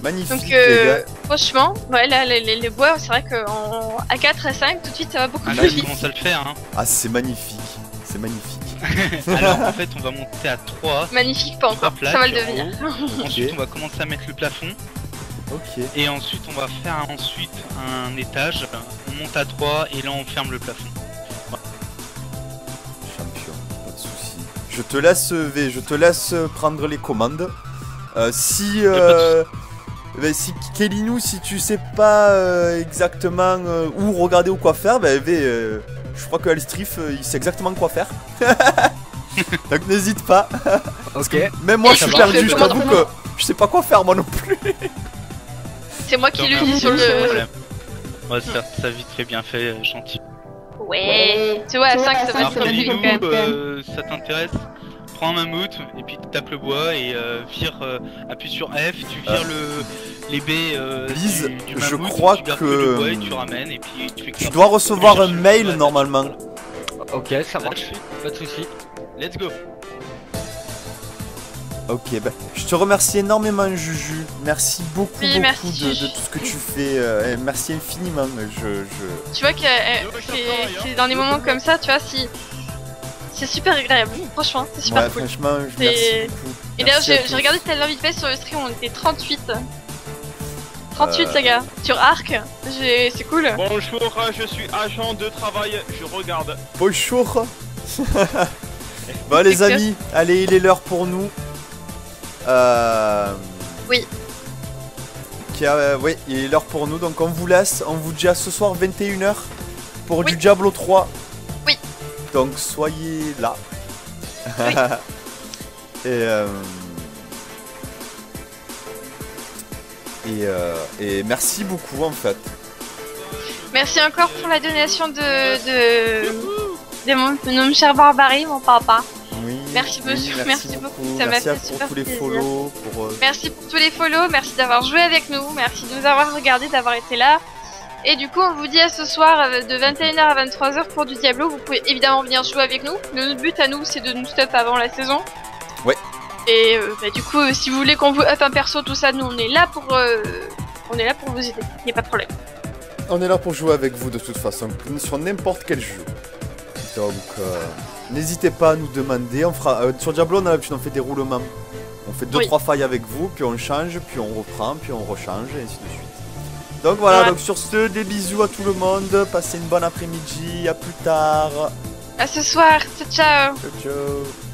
S2: Magnifique,
S1: Donc,
S2: les gars.
S1: franchement, ouais, là, les bois, c'est vrai qu'en à 4 à 5, tout de suite, ça va beaucoup
S4: Ah,
S1: plus
S4: là, je
S1: vite.
S4: commence à le faire. Hein.
S2: Ah, c'est magnifique. C'est magnifique.
S4: Alors, en fait, on va monter à 3.
S1: Magnifique, pas encore. Ça va le devenir.
S4: Ensuite, on va commencer à mettre le plafond.
S2: Ok.
S4: Et ensuite, on va faire un étage. On monte à 3 et là, on ferme le plafond.
S2: Champion, pas de soucis. Je te laisse, V, je te laisse prendre les commandes. Si Kélinou, si tu sais pas exactement où regarder ou quoi faire, bah V, je crois que Elstrif, il sait exactement quoi faire. Donc n'hésite pas.
S6: Ok.
S2: Même moi, je suis perdu, je
S1: Comment
S2: t'avoue que je sais pas quoi faire moi non plus.
S1: C'est moi qui
S4: Non,
S1: le
S4: mais
S1: dis sur
S4: c'est pas de
S1: le.
S4: problème. On va se faire ça vite fait, bien fait, gentil.
S1: Ouais. Tu vois, à 5, ça va
S4: Alors,
S1: être compliqué quand même.
S4: Kélinou, ça t'intéresse? Prends un mammouth et puis tu tapes le bois et appuie sur F, tu vires les baies
S2: Lise,
S4: du
S2: je
S4: mammouth,
S2: crois
S4: tu gardes
S2: que
S4: le bois et tu ramènes et puis tu fais que
S2: Tu
S4: ça.
S2: dois recevoir un
S4: chercher le
S2: mail
S4: bois,
S2: normalement.
S6: Ok, ça marche. Pas de soucis.
S4: Let's go.
S2: Ok, bah, je te remercie énormément, Juju. Merci beaucoup,
S1: Oui,
S2: beaucoup
S1: merci.
S2: de tout ce que tu fais. Et merci infiniment.
S1: Tu vois que c'est dans des moments comme ça, tu vois, si. C'est super agréable, franchement, c'est super
S2: Ouais,
S1: cool.
S2: franchement, je
S1: Et-
S2: merci beaucoup.
S1: Et d'ailleurs,
S2: Merci à
S1: j'ai
S2: tous.
S1: regardé tout à l'heure vite fait sur le stream, on était 38. 38 les gars, sur Arc, c'est cool.
S3: Bonjour, je suis agent de travail, je regarde.
S2: Bonjour. Bon, les amis, allez, il est l'heure pour nous.
S1: Oui.
S2: Oui, il est l'heure pour nous, donc on vous laisse. On vous dit à ce soir 21h pour
S1: Oui.
S2: du Diablo 3.
S1: Oui.
S2: Donc soyez là.
S1: Oui.
S2: Et merci beaucoup en fait.
S1: Merci encore pour la donation de mon cher Barbarie, mon papa.
S2: Oui,
S1: Merci
S2: oui,
S1: merci beaucoup, ça m'a
S2: merci
S1: fait
S2: pour
S1: super
S2: tous les
S1: plaisir.
S2: follow. Pour,
S1: Merci pour tous les follow, merci d'avoir joué avec nous, merci de nous avoir regardé, d'avoir été là. Et du coup, on vous dit à ce soir de 21h à 23h pour du Diablo. Vous pouvez évidemment venir jouer avec nous. Notre but à nous, c'est de nous stuff avant la saison.
S2: Ouais.
S1: Et du coup, si vous voulez qu'on vous up un perso, tout ça, nous on est là pour vous aider. Y a pas de problème.
S2: On est là pour jouer avec vous de toute façon, sur n'importe quel jeu. Donc, n'hésitez pas à nous demander. On fera, sur Diablo, on a l'habitude, on fait des roulements. On fait 2-3 failles avec vous, puis on change, puis on reprend, puis on rechange, et ainsi de suite. Donc voilà,
S1: Ouais.
S2: donc sur ce, des bisous à tout le monde. Passez une bonne après-midi, à plus tard.
S1: À ce soir, ciao ciao.
S2: Ciao, ciao.